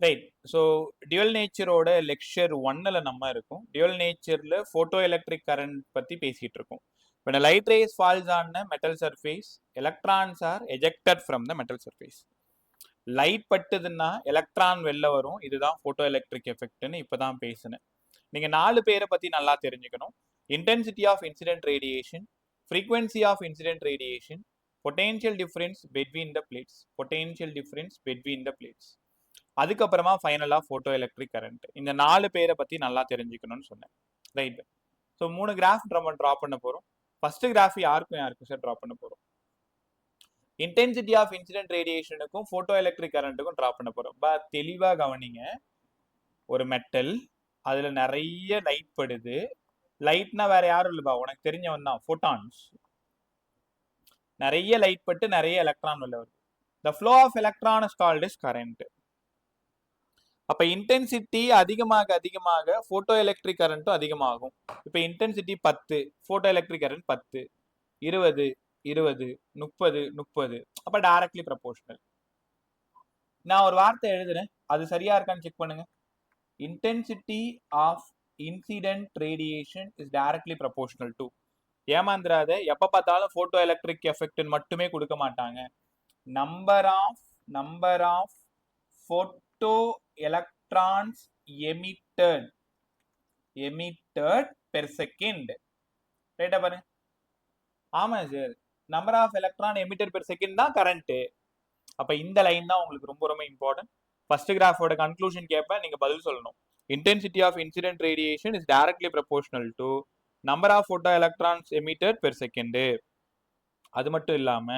Right. So dual நேச்சரோட lecture 1ல நம்ம இருக்கோம். Dual நேச்சர்ல photo electric current பத்தி பேசிட்டு இருக்கோம். When a light rays falls on a metal surface, electrons are ejected from the metal surface. Light பட்டுதுன்னா electron வெளில வரும். இதுதான் போட்டோ எலக்ட்ரிக் எஃபெக்ட்னு இப்பதான் பேசினேன். நீங்க 4 பேரை பத்தி நல்லா தெரிஞ்சுக்கணும். Intensity of incident radiation, frequency of incident radiation, potential difference between the plates, potential difference between the plates, அதுக்கப்புறமா ஃபைனலா போட்டோ எலக்ட்ரிக் கரண்ட். இந்த 4 பேரை பத்தி நல்லா தெரிஞ்சுக்கணும்னு சொன்னேன். ரைட். ஸோ 3 கிராஃப் நம்ம ட்ரா பண்ண போறோம். ஃபர்ஸ்ட் கிராஃப் யாருக்கும் சார் ட்ரா பண்ண போறோம்? இன்டென்சிட்டி ஆஃப் இன்சிடென்ட் ரேடியேஷனுக்கும் போட்டோ எலக்ட்ரிக் கரண்ட்டுக்கும் ட்ரா பண்ண போறோம். தெளிவா கவனிங்க. ஒரு மெட்டல், அதுல நிறைய லைட் படுது. லைட்னா வேற யாரும் இல்லப்பா, உனக்கு தெரிஞ்சவன் தான், போட்டான்ஸ். நிறைய லைட் பட்டு நிறைய எலக்ட்ரான் வெளில வருது. The flow of electron is called as current. அப்ப இன்டென்சிட்டி அதிகமாக அதிகமாக போட்டோ எலக்ட்ரிக் கரண்ட்டும் அதிகமாகும். இப்ப இன்டென்சிட்டி 10, போட்டோ எலக்ட்ரிக் கரண்ட் 10, 20, 20, 30, 30. அப்ப டைரக்ட்லி ப்ரொபோர்ஷனல். நான் ஒரு வார்த்தை எழுதுறேன், அது சரியா இருக்கான்னு செக் பண்ணுங்க. Intensity of incident radiation is directly proportional to. ஏமாந்துராத, எப்ப பார்த்தாலும் போட்டோ எலக்ட்ரிக் எஃபெக்ட் மட்டுமே கொடுக்க மாட்டாங்க. Number of photo electrons emitted per second. ரைட்டா பாருங்க. ஆமா sir, number of electron emitted per second தான் கரண்ட். அப்ப இந்த லைன் தான் உங்களுக்கு ரொம்ப ரொம்ப இம்பார்ட்டன்ட். ஃபர்ஸ்ட் கிராஃபோட கன்க்ளூஷன் கேட்பேன், நீங்க பதில் சொல்லணும். Intensity of incident radiation is directly proportional to number of photo electrons emitted per second. அது மட்டும் இல்லாம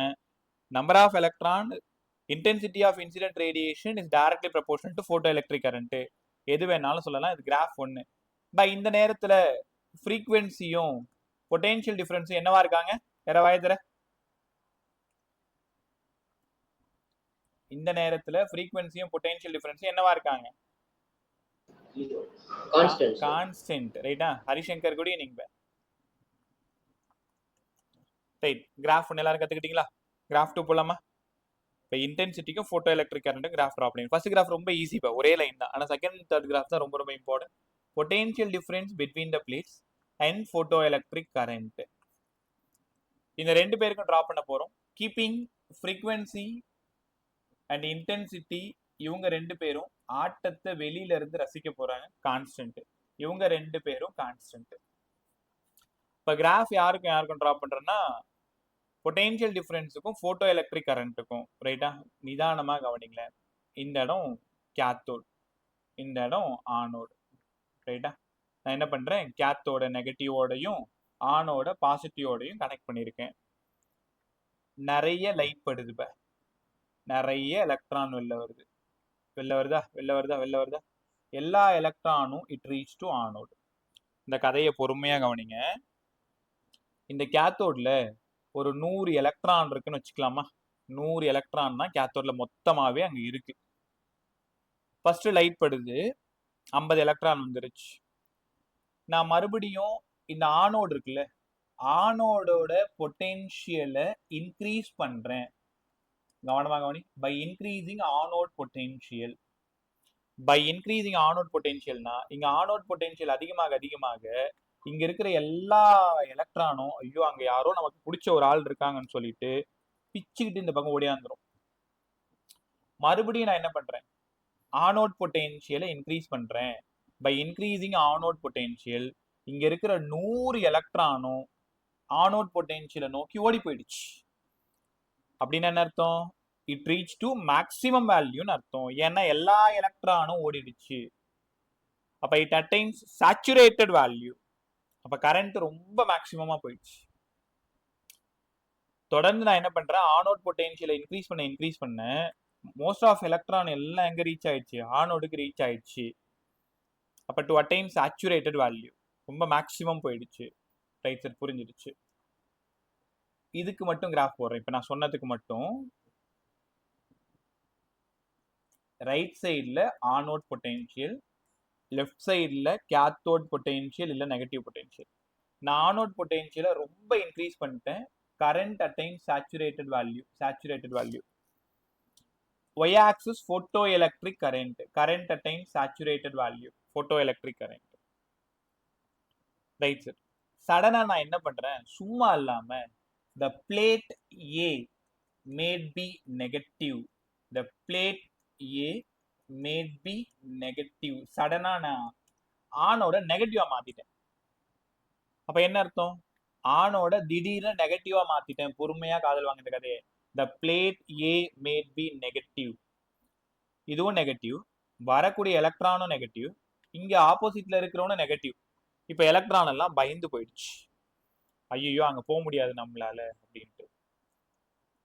number of electron intensity of incident radiation is directly proportional to photo electric current. எது வேணாலும் சொல்லலாம். இது கிராஃப் 1. இந்த நேரத்துல ஃப்ரீக்வன்சியும் பொட்டென்ஷியல் டிஃபரன்ஸும் என்னவா இருக்காங்க? வேற வாயதுற. இந்த நேரத்துல ஃப்ரீக்வன்சியும் பொட்டென்ஷியல் டிஃபரன்ஸும் என்னவா இருக்காங்க? கான்ஸ்டன்ட். ரைட்டா? Harishankar good evening. Right. Graph 1 எல்லாரும் கத்துக்கிட்டீங்களா? கிராஃப் 2 போலாமா? இப்போ இன்டென்சிட்டிக்கும் போட்டோ எலக்ட்ரிக் கரண்ட்டும் கிராஃப் ட்ரா பண்ணி. ஃபர்ஸ்ட் கிராஃப் ரொம்ப ஈஸி, இப்போ ஒரே லைன் தான். ஆனால் செகண்ட் தேர்ட் கிராஃப் தான் ரொம்ப ரொம்ப important. Potential difference between the plates and photo electric current. இந்த 2 பேருக்கும் ட்ரா பண்ண போறோம். கீப்பிங் ஃப்ரீக்வன்சி அண்ட் இன்டென்சிட்டி, இவங்க 2 பேரும் ஆட்டத்தை வெளியில இருந்து ரசிக்க போறாங்க. கான்ஸ்டன்ட். இவங்க 2 பேரும் கான்ஸ்டன்ட். இப்போ கிராஃப் யாருக்கும் ட்ரா பண்றேன்னா பொட்டென்ஷியல் டிஃபரன்ஸுக்கும் போட்டோ எலக்ட்ரிக் கரண்ட்டுக்கும். ரைட்டா? நிதானமாக கவனிங்களேன். இந்த இடம் கேத்தோட், இந்த இடம் ஆனோடு. ரைட்டா? நான் என்ன பண்றேன், கேத்தோட நெகட்டிவோடையும் ஆனோட பாசிட்டிவோடையும் கனெக்ட் பண்ணியிருக்கேன். நிறைய லைட் படுது, நிறைய எலக்ட்ரான் வெளில வருதா? எல்லா எலக்ட்ரானும் இட் ரீச் டு ஆனோடு. இந்த கதையை பொறுமையா கவனிங்க. இந்த கேத்தோட்ல ஒரு 100 எலக்ட்ரான் இருக்குன்னு வச்சுக்கலாமா? 100 எலக்ட்ரான் தான் கேத்தோட்ல மொத்தமாவே அங்க இருக்கு. ஃபர்ஸ்ட் லைட் படுது, 50 எலக்ட்ரான் வந்துருச்சு. நான் மறுபடியும் இந்த ஆனோடு இருக்குல்ல, ஆனோடோட பொட்டென்ஷியலை இன்க்ரீஸ் பண்றேன். கவனமாக கவனி. By increasing anode potential. By increasing anode பொட்டென்ஷியல்னா, இங்க ஆனோட் பொட்டென்ஷியல் அதிகமாக அதிகமாக இங்க இருக்கிற எல்லா எலக்ட்ரானும், ஐயோ அங்க யாரோ நமக்கு பிடிச்ச ஒரு ஆள் இருக்காங்கன்னு சொல்லிட்டு பிச்சுக்கிட்டு இந்த பக்கம் ஓடியாந்துரும். மறுபடியும் நான் என்ன பண்றேன், ஆனோட் பொட்டென்ஷியலை இன்க்ரீஸ் பண்றேன். பை இன்க்ரீசிங் ஆனோட் பொட்டென்ஷியல், இங்க இருக்கிற 100 எலக்ட்ரானும் ஆனோட் பொட்டென்ஷியலை நோக்கி ஓடி போயிடுச்சு. அப்படின்னு என்ன அர்த்தம்? இட் ரீச் டு மேக்சிமம் வேல்யூன்னு அர்த்தம். ஏன்னா எல்லா எலக்ட்ரானும் ஓடிடுச்சு. அப்ப இட் அட்டைன்ஸ் சாச்சுரேட்டட் வேல்யூ. அப்ப கரண்ட் ரொம்ப மேக்சிமமா போயிடுச்சு. தொடர்ந்து நான் என்ன பண்றேன், ஆனோட் பொட்டென்ஷியலை இன்க்ரீஸ் பண்ண மோஸ்ட் ஆஃப் எலக்ட்ரான் எல்லாம் எங்க ரீச் ஆயிடுச்சு? ஆனோடுக்கு ரீச் ஆயிடுச்சு. அப்ப டு அட்டைன் சாச்சுரேட்டட் வேல்யூ, ரொம்ப மேக்சிமம் போயிடுச்சு. ரைட் சார், புரிஞ்சிடுச்சு. இதுக்கு மட்டும் கிராஃப் போடுறேன். இப்ப நான் சொன்னதுக்கு மட்டும் ரைட் சைட்ல ஆனோட் பொட்டென்ஷியல், லெஃப்ட் சைட்ல கேத்தோட் பொட்டென்ஷியல் இல்ல நெகட்டிவ் பொட்டென்ஷியல். நான் ஆனோட் பொட்டென்ஷியலை ரொம்ப இன்க்ரீஸ் பண்ணிட்டேன். Current attain saturated value. y-axis photoelectric current attains saturated value, photoelectric current. Right sir. சடனா நான் என்ன பண்றேன், சும்மா இல்லாம the plate A may be negative, the plate A may be negative, சடனா நான் ஆனோட நெகட்டிவா மாத்திட்டேன். அப்ப என்ன அர்த்தம், ஆனோட திடீர்னு நெகட்டிவா மாத்திட்டேன். பொறுமையா காதல் வாங்க இந்த கதையை. the plate A may be negative, இதுவும் நெகட்டிவ், வரக்கூடிய எலக்ட்ரானும் நெகட்டிவ், இங்க ஆப்போசிட்ல இருக்கிறவனும் நெகட்டிவ். இப்ப எலக்ட்ரான் எல்லாம் பயந்து போயிடுச்சு, ஐயோ அங்க போக முடியாது நம்மளால அப்படின்ட்டு.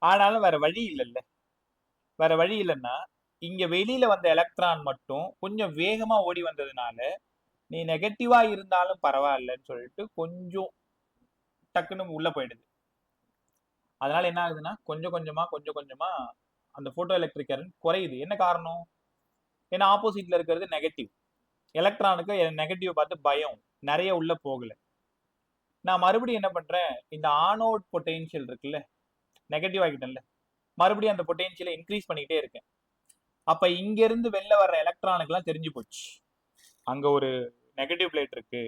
ஆனாலும் வேற வழி இல்லைல்ல, வேற வழி இல்லைன்னா இங்க வெளியில வந்த எலக்ட்ரான் மட்டும் கொஞ்சம் வேகமா ஓடி வந்ததுனால நீ நெகட்டிவா இருந்தாலும் பரவாயில்லன்னு சொல்லிட்டு கொஞ்சம் டக்குன்னு உள்ள போயிடுது. அதனால என்ன ஆகுதுன்னா கொஞ்சம் கொஞ்சமா அந்த போட்டோ எலக்ட்ரிக் கரண்ட் குறையுது. என்ன காரணம், ஏன்னா ஆப்போசிட்ல இருக்கிறது நெகட்டிவ், எலக்ட்ரானுக்கு நெகட்டிவ் பார்த்து பயம், நிறைய உள்ள போகல. நான் மறுபடியும் என்ன பண்றேன், இந்த ஆனோட் பொட்டென்ஷியல் இருக்குல்ல, நெகட்டிவ் ஆகிட்டேன்ல, மறுபடியும் அந்த பொட்டென்ஷியலை இன்க்ரீஸ் பண்ணிக்கிட்டே இருக்கேன். அப்ப இங்க இருந்து வெளில வர்ற எலக்ட்ரானுக்கு எல்லாம் தெரிஞ்சு போச்சு, அங்க ஒரு நெகட்டிவ் பிளேட் இருக்கு,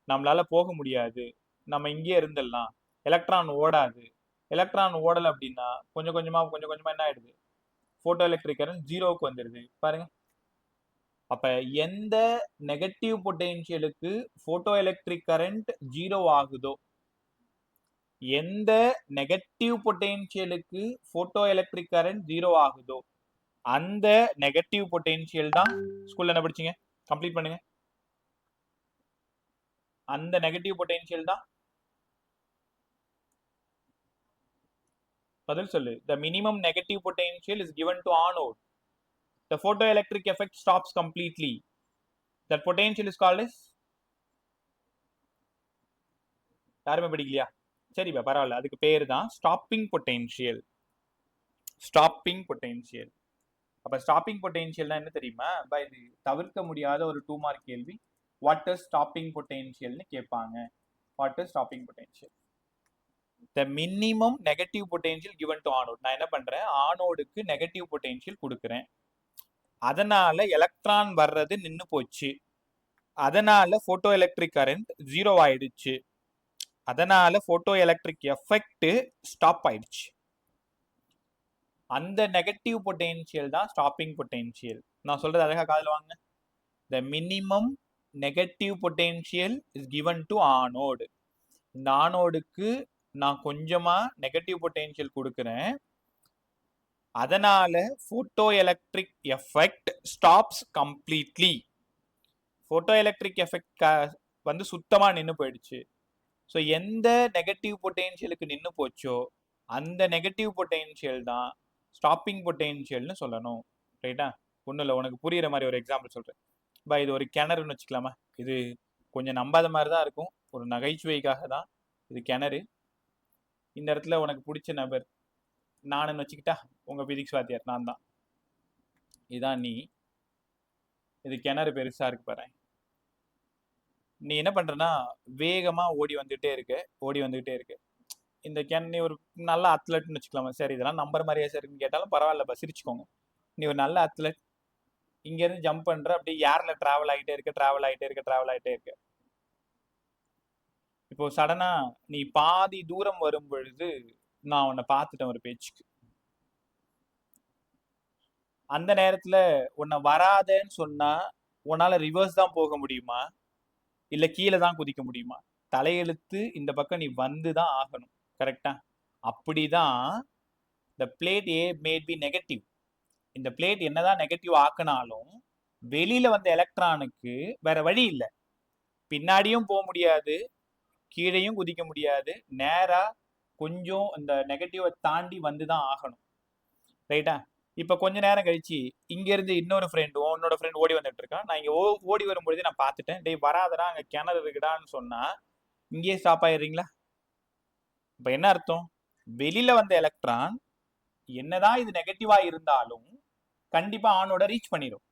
நம்மளால போக முடியாது, நம்ம இங்கே இருந்துடலாம், எலக்ட்ரான் ஓடாது. எலக்ட்ரான் ஓடலை அப்படின்னா கொஞ்சம் கொஞ்சமா என்ன ஆயிடுது, போட்டோ எலக்ட்ரிக் கரண்ட் ஜீரோவுக்கு வந்துடுது பாருங்க. அப்ப எந்த நெகட்டிவ் பொட்டென்ஷியலுக்கு போட்டோ எலக்ட்ரிக் கரண்ட் ஜீரோ ஆகுதோ, எந்த நெகட்டிவ் பொட்டென்ஷியலுக்கு போட்டோ எலக்ட்ரிக் கரண்ட் ஜீரோ ஆகுதோ அந்த நெகட்டிவ் பொட்டென்ஷியல் தான், ஸ்கூல்ல என்ன படிச்சீங்க, கம்ப்ளீட் பண்ணுங்க. அந்த நெகட்டிவ் பொட்டென்ஷியல் தான், பதில் சொல்லு. The minimum negative potential is given to anode. The photoelectric effect stops completely. That potential is called as, யாருமே படிக்கலையா, சரிப்பா பரவாயில்ல, அதுக்கு பேர் தான் ஸ்டாப்பிங் பொட்டென்ஷியல். Stopping potential. அப்ப ஸ்டாப்பிங் பொட்டென்ஷியல்னா என்ன தெரியுமா, இது தவிர்க்க முடியாத ஒரு 2 மார்க் கேள்வி. வாட் இஸ் ஸ்டாப்பிங் பொட்டென்ஷியல்னு கேட்பாங்க. What is stopping potential? the minimum negative potential given to anode. நான் என்ன பண்றேன், ஆனோடுக்கு நெகட்டிவ் பொட்டென்ஷியல் கொடுக்குறேன், அதனால எலக்ட்ரான் வர்றது நின்னு போச்சு, அதனால போட்டோ எலக்ட்ரிக் கரண்ட் ஜீரோ ஆயிடுச்சு, அதனால போட்டோ எலக்ட்ரிக் எஃபெக்ட் ஸ்டாப் ஆயிடுச்சு. அந்த நெகட்டிவ் பொட்டென்ஷியல் தான் ஸ்டாப்பிங் பொட்டென்ஷியல். நான் சொல்றது அழகா காதுல வாங்க. the minimum negative potential is given to anode. இந்த ஆனோடுக்கு நான் கொஞ்சமா நெகட்டிவ் பொட்டென்ஷியல் கொடுக்கிறேன், அதனால photo electric effect stops completely. Photo electric effect வந்து சுத்தமா நின்று போயிடுச்சு. ஸோ எந்த நெகட்டிவ் பொட்டென்ஷியலுக்கு நின்று போச்சோ அந்த நெகட்டிவ் பொட்டென்ஷியல் தான் ஸ்டாப்பிங் பொட்டென்ஷியல்னு சொல்லணும். ரைட்டா? ஒன்றும் இல்லை, உனக்கு புரியுற மாதிரி ஒரு எக்ஸாம்பிள் சொல்றேன். இது ஒரு கிணறுன்னு வச்சுக்கலாமா, இது கொஞ்சம் நம்பாத மாதிரி தான் இருக்கும், ஒரு நகைச்சுவைக்காக தான். இது கிணறு, இந்த இடத்துல உனக்கு பிடிச்ச நபர் நானுன்னு வச்சுக்கிட்டா, உங்க பிசிக்ஸ் வாத்தியார் நான் தான், இதான் நீ. இது கிணறு பெருசா இருக்கு பாரு, நீ என்ன பண்றனா வேகமா ஓடி வந்துட்டே இருக்கு. இந்த நீ ஒரு நல்ல அத்லட்னு வச்சுக்கலாமா, சரி இதெல்லாம் நம்பர் மாதிரியா சார்ன்னு கேட்டாலும் பரவாயில்லப்பா, சிரிச்சுக்கோங்க. நீ ஒரு நல்ல அத்லட், இங்க இருந்து ஜம்ப் பண்ற, அப்படியே ஏர்ல டிராவல் ஆகிட்டே இருக்க. இப்போ சடனா நீ பாதி தூரம் வரும் பொழுது நான் உன்னை பார்த்துட்டேன் ஒரு பேச்சுக்கு. அந்த நேரத்துல உன்னை வராதேன்னு சொன்னா உன்னால ரிவர்ஸ் தான் போக முடியுமா, இல்ல கீழே தான் குதிக்க முடியுமா? தலையெழுத்து இந்த பக்கம் நீ வந்துதான் ஆகணும். கரெக்டா? அப்படிதான் the plate A may be negative. இந்த பிளேட் என்னதான் நெகட்டிவ் ஆக்கினாலும் வெளியில வந்த எலக்ட்ரானுக்கு வேற வழி இல்லை, பின்னாடியும் போக முடியாது, கீழையும் குதிக்க முடியாது, நேரா கொஞ்சம் இந்த நெகட்டிவை தாண்டி வந்துதான் ஆகணும். ரைட்டா? இப்ப கொஞ்ச நேரம் கழிச்சு இங்க இருந்து இன்னொரு உன்னோட ஃப்ரெண்ட் ஓடி வந்துட்டு இருக்கான். நான் இங்க ஓடி வரும்பொழுது நான் பார்த்துட்டேன், டேய் வராதடா அங்க கிணறு இருக்குடான்னு சொன்னா இங்கேயே ஸ்டாப் ஆயிடுறீங்களா? இப்ப என்ன அர்த்தம், வெளியில வந்த எலக்ட்ரான் என்னதான் இது நெகட்டிவா இருந்தாலும் கண்டிப்பா ஆனோட ரீச் பண்ணிடும்.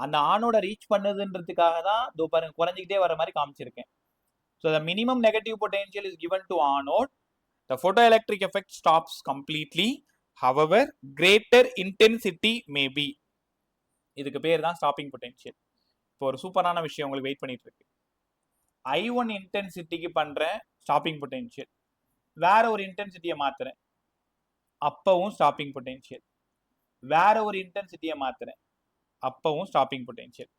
அந்த ஆனோட ரீச் பண்ணதுன்றதுக்காக தான் இதோ பாருங்க குறைஞ்சிக்கிட்டே வர மாதிரி காமிச்சிருக்கேன். So the minimum negative potential is given to anode. The photoelectric effect stops completely. however greater intensity may be. இதுக்கு பேர் தான் ஸ்டாப்பிங் பொட்டென்ஷியல். இப்போ ஒரு சூப்பரான விஷயம் உங்களுக்கு வெயிட் பண்ணிட்டு இருக்கு. I1 இன்டென்சிட்டிக்கு பண்றேன் ஸ்டாப்பிங் பொட்டென்ஷியல், வேற ஒரு இன்டென்சிட்டியை மாத்துறேன், அப்பவும் ஸ்டாப்பிங் பொட்டென்ஷியல், வேற ஒரு இன்டென்சிட்டியை மாத்துறேன், அப்பவும் ஸ்டாப்பிங் பொட்டென்ஷியல்.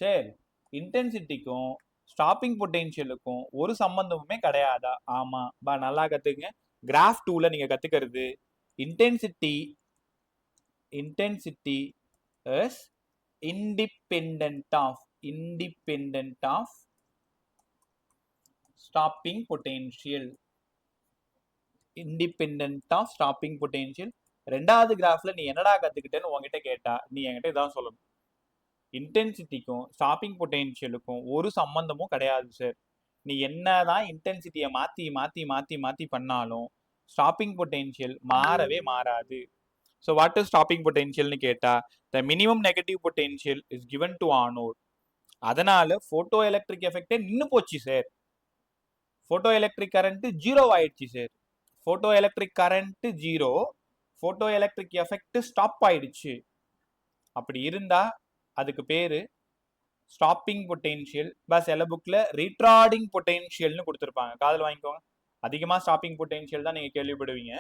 சரி, இன்டென்சிட்டிக்கும் ஸ்டாப்பிங் பொட்டென்ஷியலுக்கும் ஒரு சம்பந்தமுமே கிடையாதா? ஆமா பா, நல்லா கத்துக்குங்க. கிராஃப் 2ல நீங்க கத்துக்கிறது intensity is independent of stopping potential. independent of stopping potential. ரெண்டாவது கிராஃப்ல நீ என்னடா கத்துக்கிட்டேன்னு உங்ககிட்ட கேட்டா நீ என்கிட்ட இதான் சொல்லணும், இன்டென்சிட்டிக்கும் ஸ்டாப்பிங் பொட்டென்ஷியலுக்கும் ஒரு சம்பந்தமும் கிடையாது சார். நீ என்னதான் இன்டென்சிட்டியை மாத்தி மாத்தி மாத்தி மாத்தி பண்ணாலும் ஸ்டாப்பிங் பொட்டென்ஷியல் மாறவே மாறாது. ஸோ வாட் இஸ் ஸ்டாப்பிங் பொட்டென்ஷியல்னு கேட்டா, the minimum negative potential is given to anode. அதனால போட்டோ எலக்ட்ரிக் எஃபெக்டே நின்று போச்சு sir. Photo electric current zero ஆயிடுச்சு sir. Photo electric current zero, photo electric effect stop ஆயிடுச்சு. அப்படி இருந்தா அதுக்கு பேரு ஸ்டாப்பிங் பொட்டென்ஷியல். சில புக்ல ரீட்ரார்டிங் பொட்டென்ஷியல்னு கொடுத்துருப்பாங்க, காதல் வாங்கிக்கோங்க. அதிகமா ஸ்டாப்பிங் பொட்டென்ஷியல் தான் நீங்க கேள்விப்படுவீங்க.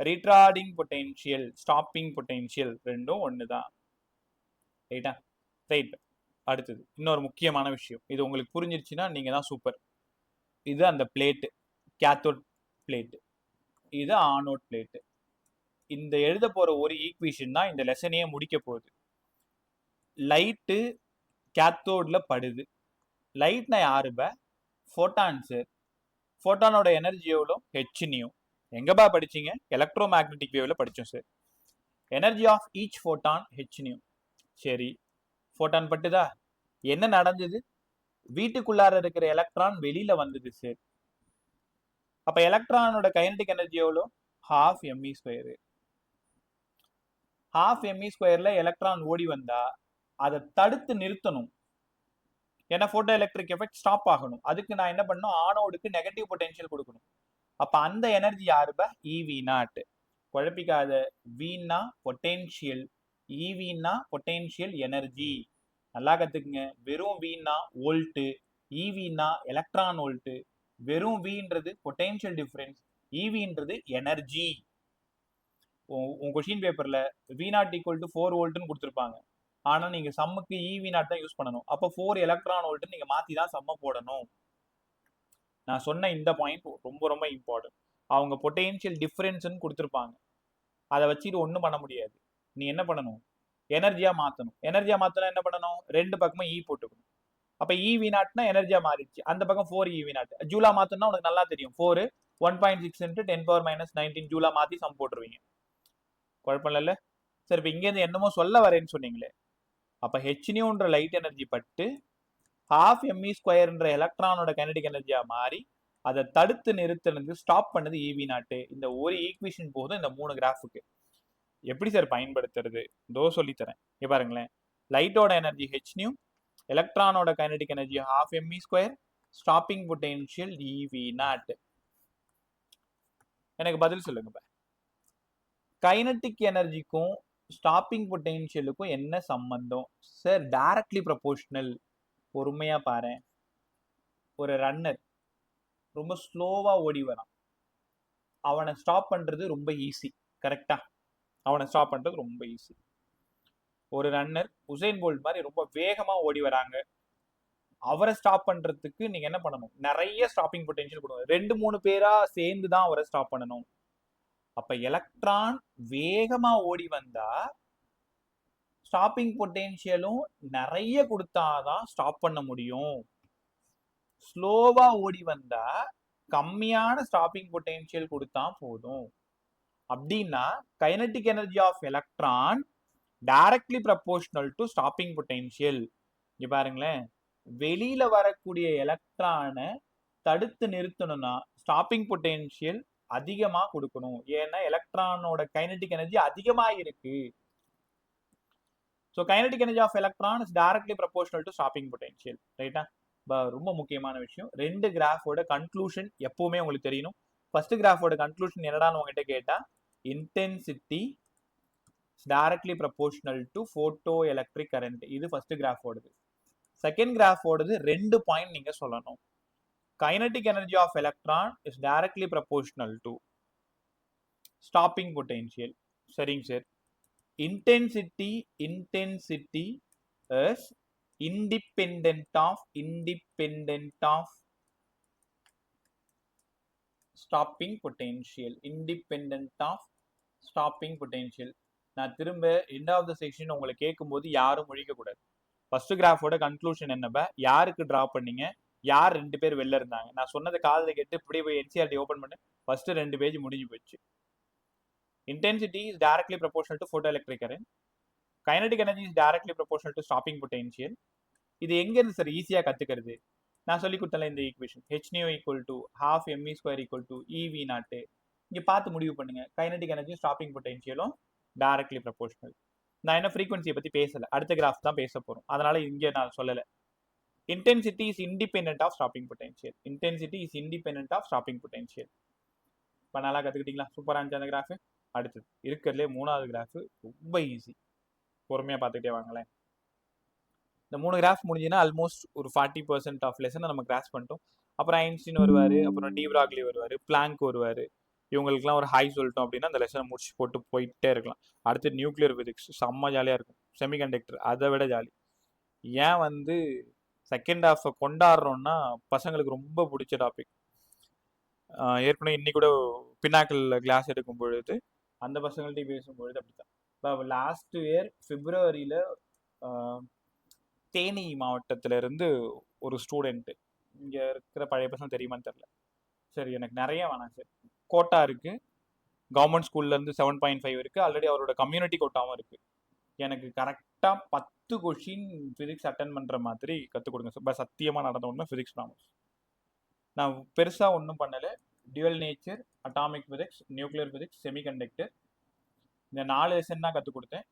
ரீட்ரார்டிங் பொட்டென்ஷியல், ஸ்டாப்பிங் பொட்டென்ஷியல் ரெண்டும் ஒண்ணுதான். ரைட்டா? ரைட். அடுத்தது இன்னொரு முக்கியமான விஷயம், இது உங்களுக்கு புரிஞ்சிருச்சுன்னா நீங்க தான் சூப்பர். இது அந்த பிளேட், கேத்தோட் பிளேட், இது ஆனோட் பிளேட். இந்த எழுத போற ஒரு ஈக்குவேஷன் தான் இந்த லெசனையே முடிக்க போகுது. லைட்டு கேத்தோட்ல படுது. லைட்னா யாருப்ப? Photon sir. ஃபோட்டானோட எனர்ஜி எவ்வளோ? ஹெச்னியூ. எங்கப்பா படிச்சீங்க? எலக்ட்ரோ மேக்னெட்டிக் வேவ்ல படிச்சோம் sir. Energy of each photon h nu. சரி, ஃபோட்டான் பட்டுதா? என்ன நடந்தது? வீட்டுக்குள்ளார இருக்கிற எலக்ட்ரான் வெளியில வந்தது சார். அப்ப எலக்ட்ரானோட கைனடிக் எனர்ஜி எவ்வளோ? ½ mE². ½ mE²ல எலக்ட்ரான் ஓடி வந்தா அதை தடுத்து நிறுத்தணும். ஏன்னா போட்டோ எலக்ட்ரிக் எஃபெக்ட் ஸ்டாப் ஆகணும். அதுக்கு நான் என்ன பண்ணணும்? ஆனோடுக்கு நெகட்டிவ் பொட்டென்ஷியல் கொடுக்கணும். அப்ப அந்த எனர்ஜி யாருப்பா? EV0. குழப்பிக்காத. வீணா பொட்டென்ஷியல், EVனா பொட்டென்ஷியல் எனர்ஜி. நல்லா கத்துக்குங்க. வெறும் வீணா வோல்ட், EVனா எலக்ட்ரான் வோல்ட். வெறும் வின்றது பொட்டென்ஷியல் டிஃபரன்ஸ், EVன்றது எனர்ஜி. உங்க கொஸ்டின் பேப்பர்ல V0 = 4 வோல்ட்னு கொடுத்துருப்பாங்க. ஆனா நீங்க சம்முக்கு EV0 தான் யூஸ் பண்ணணும். அப்ப 4 எலக்ட்ரான் வோல்ட் நீங்க மாத்தி தான் சம்ம போடணும். நான் சொன்ன இந்த பாயிண்ட் ரொம்ப ரொம்ப இம்பார்ட்டன்ட். அவங்க பொட்டென்ஷியல் டிஃபரன்ஸ்னு கொடுத்துருப்பாங்க, அதை வச்சுட்டு ஒன்றும் பண்ண முடியாது. நீ என்ன பண்ணணும்? எனர்ஜியா மாத்தணும். எனர்ஜியா மாத்தணும் என்ன பண்ணணும்? ரெண்டு பக்கமும் E போட்டுக்கணும். அப்ப EV0னா எனர்ஜியா மாறிடுச்சு. அந்த பக்கம் 4 EV0. ஜூலா மாத்தணும்னா உனக்கு நல்லா தெரியும். 4 1.6 × 10⁻−19 ஜூலா மாத்தி சம் போட்டுருவீங்க. குழப்பம் இல்ல? சரி, இப்ப இங்க இருந்து என்னமோ சொல்ல வரேன்னு சொன்னீங்களே, அப்ப ஹெச்னியூன்ற லைட் எனர்ஜி பட்டு ½ mE² எலக்ட்ரானோட கைனடிக் எனர்ஜியா மாறி அதை தடுத்து நிறுத்தினது, ஸ்டாப் பண்ணது EV0. இந்த ஒரு ஈக்குவேஷன் போதும் இந்த 3 கிராஃபுக்கு. எப்படி சார் பயன்படுத்துறது? இதோ சொல்லித்தரேன். இங்க பாருங்களேன். லைட்டோட எனர்ஜி ஹெச்னியூ, எலக்ட்ரானோட kinetic energy ½ mE², stopping potential EV0. எனக்கு பதில் சொல்லுங்க. கைனடிக் எனர்ஜிக்கும் ஸ்டாப்பிங் பொட்டென்ஷியலுக்கும் என்ன சம்பந்தம் சார்? Directly proportional. பொறுமையா பாரு. ஒரு ரன்னர் ரொம்ப ஸ்லோவா ஓடி வரான், அவனை ஸ்டாப் பண்றது ரொம்ப ஈஸி. கரெக்டா? அவனை ஸ்டாப் பண்றது ரொம்ப ஈஸி. ஒரு ரன்னர் உசைன் போல்ட் மாதிரி ரொம்ப வேகமா ஓடி வராங்க, அவரை ஸ்டாப் பண்றதுக்கு நீங்க என்ன பண்ணணும்? நிறைய ஸ்டாப்பிங் பொட்டென்ஷியல் கொடுங்க. 2-3 பேரா சேர்ந்து தான் அவரை ஸ்டாப் பண்ணணும். அப்ப எலக்ட்ரான் வேகமா ஓடி வந்தா ஸ்டாப்பிங் பொட்டென்ஷியலும் நிறைய கொடுத்தாதான் ஸ்டாப் பண்ண முடியும். ஸ்லோவா ஓடி வந்தா கம்மியான ஸ்டாப்பிங் பொட்டென்ஷியல் கொடுத்தா போதும். அப்படின்னா kinetic energy of electron directly proportional to stopping potential. இங்க பாருங்களேன், வெளியில வரக்கூடிய எலக்ட்ரானை தடுத்து நிறுத்தணும்னா ஸ்டாப்பிங் பொட்டென்ஷியல் அதிகமா கொடுக்கணும். ஏன்னா எலக்ட்ரானோட கைனடிக் எனர்ஜி அதிகமா இருக்கு. So kinetic energy of electron is directly proportional to stopping potential. ரைட்டா? ரொம்ப முக்கியமான விஷயம். 2 கிராஃபோட கன்க்ளூஷன் எப்பவுமே உங்களுக்கு தெரியணும். ஃபர்ஸ்ட் கிராஃபோட கன்க்ளூஷன் என்னடான்னு உங்ககிட்ட கேட்டா, intensity is directly proportional to photoelectric current. இது first graph ஓடுது. second graph ஓடுது 2 பாயிண்ட் நீங்க சொல்லணும். kinetic energy of electron is directly proportional to stopping potential. சரிங்க sir. intensity is independent of stopping potential. நான் திரும்ப end of the section உங்களை கேட்கும்போது யாரும் முழிக்க கூடாது. ஃபர்ஸ்ட் கிராஃபோட கன்க்ளூஷன் என்னப்ப, யாருக்கு டிரா பண்ணீங்க, யார் 2 பேர் வெளில இருந்தாங்க, நான் சொன்னதை காதுல கேட்டு இப்படி போய் NCERT ஓபன் பண்ணு, ஃபர்ஸ்ட் 2 பேஜ் முடிஞ்சு போச்சு. intensity is directly proportional to photoelectric current. kinetic energy is directly proportional to stopping potential. இது எங்க இருந்து சார் ஈஸியா கத்துக்கிறது? நான் சொல்லி கொடுத்தல இந்த equation hν equal to half mv square equal to ev naught. இங்க பார்த்து முடிவு பண்ணுங்க. கைனடிக் எனர்ஜி ஸ்டாப்பிங் பொட்டன்ஷியலும் டைரக்ட்லி ப்ரொபோர்ஷனல். நான் என்ன ஃப்ரீக்வன்சியை பத்தி பேசல, அடுத்த கிராஃப் தான் பேச போறோம், அதனால இங்க நான் சொல்லல. intensity is independent of stopping potential. இப்போ நல்லா கத்துக்கிட்டீங்களா? சூப்பரா இருந்துச்சு அந்த கிராஃப். அடுத்தது இருக்கிறதுலே 3வது கிராஃப் ரொம்ப ஈஸி, பொறுமையா பார்த்துக்கிட்டே வாங்களேன். இந்த 3 கிராஃப் முடிஞ்சுன்னா ஆல்மோஸ்ட் ஒரு 40% ஆஃப் லெசனை நம்ம கிராஸ் பண்ணிட்டோம். அப்புறம் ஐன்ஸ்டீன் வருவார், அப்புறம் டி பிராக்லி வருவார், பிளாங்க் வருவார். இவங்களுக்குலாம் ஒரு ஹாய் சொல்லிட்டோம் அப்படின்னா அந்த லெசனை முடிச்சு போட்டு போயிட்டே இருக்கலாம். அடுத்து நியூக்ளியர் பிசிக்ஸ் செம்ம ஜாலியாக இருக்கும். செமிகண்டக்டர் அதை விட ஜாலி. ஏன் செகண்ட் ஹாஃபை கொண்டாடுறோம்னா பசங்களுக்கு ரொம்ப பிடிச்ச டாபிக். ஏற்கனவே இன்னைக்கு கூட பின்னாக்கிள் கிளாஸ் எடுக்கும் பொழுது அந்த பசங்கள்ட்டையும் பேசும்பொழுது அப்படித்தான். இப்போ லாஸ்ட் இயர் பிப்ரவரியில் தேனி மாவட்டத்துல இருந்து ஒரு ஸ்டூடெண்ட், இங்க இருக்கிற பழைய பசங்க தெரியுமான்னு தெரியல, சரி எனக்கு நிறைய வேணாம் சார், கோட்டா இருக்கு, கவர்மெண்ட் ஸ்கூல்ல இருந்து 7.5 இருக்கு, ஆல்ரெடி அவரோட கம்யூனிட்டி கோட்டாவும் இருக்கு, எனக்கு கரெக்டா 10 கொஷின் பிசிக்ஸ் அட்டன் பண்ற மாதிரி கற்றுக் கொடுங்க சார். சத்தியமா நடந்த உண்மை, பிசிக்ஸ் ப்ராமிஸ். நான் பெருசா ஒன்றும் பண்ணல. Dual nature, atomic physics, nuclear physics, semiconductor, இந்த 4 லெசன் தான் கற்றுக் கொடுத்தேன்.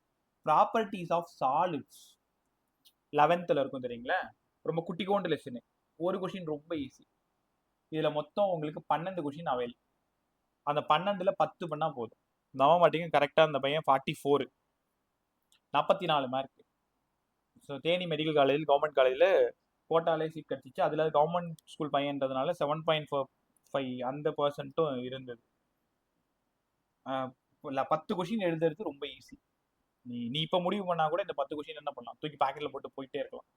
ப்ராப்பர்ட்டிஸ் ஆஃப் சாலிட்ஸ் 11th இருக்கும் தெரியுங்களா, ரொம்ப குட்டிக்கோண்டு லெசனு. ஒரு கொஷின் ரொம்ப ஈஸி. இதுல மொத்தம் உங்களுக்கு 12 கொஷின் அவைல். அந்த 12ல் 10 பண்ணா போதும். நம்ப மாட்டீங்க, கரெக்டா அந்த பையன் 44, 44 மார்க். ஸோ தேனி மெடிக்கல் காலேஜில், கவர்மெண்ட் காலேஜில் கோட்டாலே சீட் கிடச்சிச்சு. அதில் கவர்மெண்ட் ஸ்கூல் பையன்றதுனால 7.45 அந்த பர்சன்ட்டும் இருந்தது. 10 கொஷின் எழுதுறது ரொம்ப ஈஸி. நீ இப்போ முடிவு பண்ணா கூட இந்த 10 கொஷின் என்ன பண்ணலாம், தூக்கி பாக்கெட்ல போட்டு போயிட்டே இருக்கலாம்,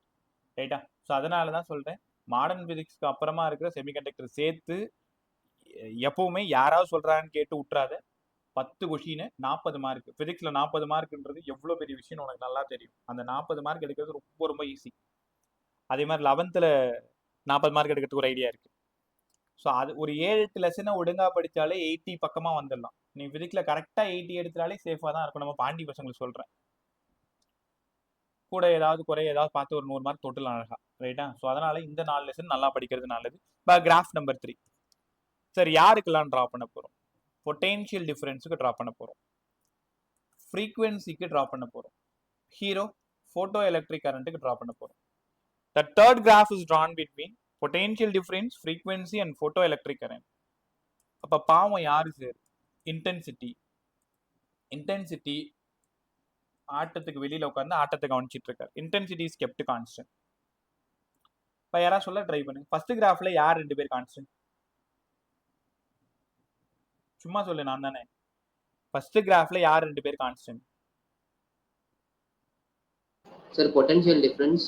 ரைட்டா? ஸோ அதனால தான் சொல்றேன், மாடர்ன் பிசிக்ஸ்க்கு அப்புறமா இருக்கிற செமிகண்டக்டர் சேர்த்து எப்பவுமே யாராவது சொல்றாங்கன்னு கேட்டு விட்டுறாத. 10 கொஷின் 40 மார்க். பிசிக்ஸ்ல 40 மார்க்ன்றது எவ்வளோ பெரிய விஷயம் உனக்கு நல்லா தெரியும். அந்த 40 மார்க் எடுக்கிறது ரொம்ப ரொம்ப ஈஸி. அதே மாதிரி 11th 40 மார்க் எடுக்கிறதுக்கு ஒரு ஐடியா இருக்கு. ஸோ அது ஒரு 7-8 லெசனை ஒழுங்கா படிச்சாலே 80 பக்கமா வந்துடலாம். நீ பிசிக்ஸ்ல கரெக்டா 80 எடுத்தாலே சேஃபா தான் இருக்கும். நம்ம பாண்டி பசங்களுக்கு சொல்றேன், கூட ஏதாவது குறை ஏதாவது பார்த்து ஒரு 100 மார்க் தொட்டலாம் அழகா, ரைட்டா? ஸோ அதனால இந்த 4 லெசன் நல்லா படிக்கிறது நல்லது. கிராஃப் நம்பர் 3 சரி, யாருக்கெல்லாம் ட்ரா பண்ண போறோம்? பொட்டென்ஷியல் டிஃபரன்ஸுக்கு ட்ரா பண்ண போறோம், ஃப்ரீக்வன்சிக்கு ட்ரா பண்ண போறோம், ஹீரோ போட்டோ எலக்ட்ரிக் கரண்ட்டுக்கு ட்ரா பண்ண போறோம். The third graph is drawn between potential difference, frequency and photoelectric current. அப்ப பாவம் யாரு சார்? இன்டென்சிட்டி ஆட்டத்துக்கு வெளியில உட்கார்ந்து ஆட்டத்தை கவனிச்சிட்டு இருக்காரு. Intensity is kept constant. இப்ப யாரா சொல்ல ட்ரை பண்ணுங்க, ஃபர்ஸ்ட் கிராஃப்ல யார் 2 பேர் கான்ஸ்டன்ட்? சும்மா சொல்லு, நான் தானே. ஃபர்ஸ்ட் கிராஃப்ல யார் 2 பேர் constant? Sir potential difference,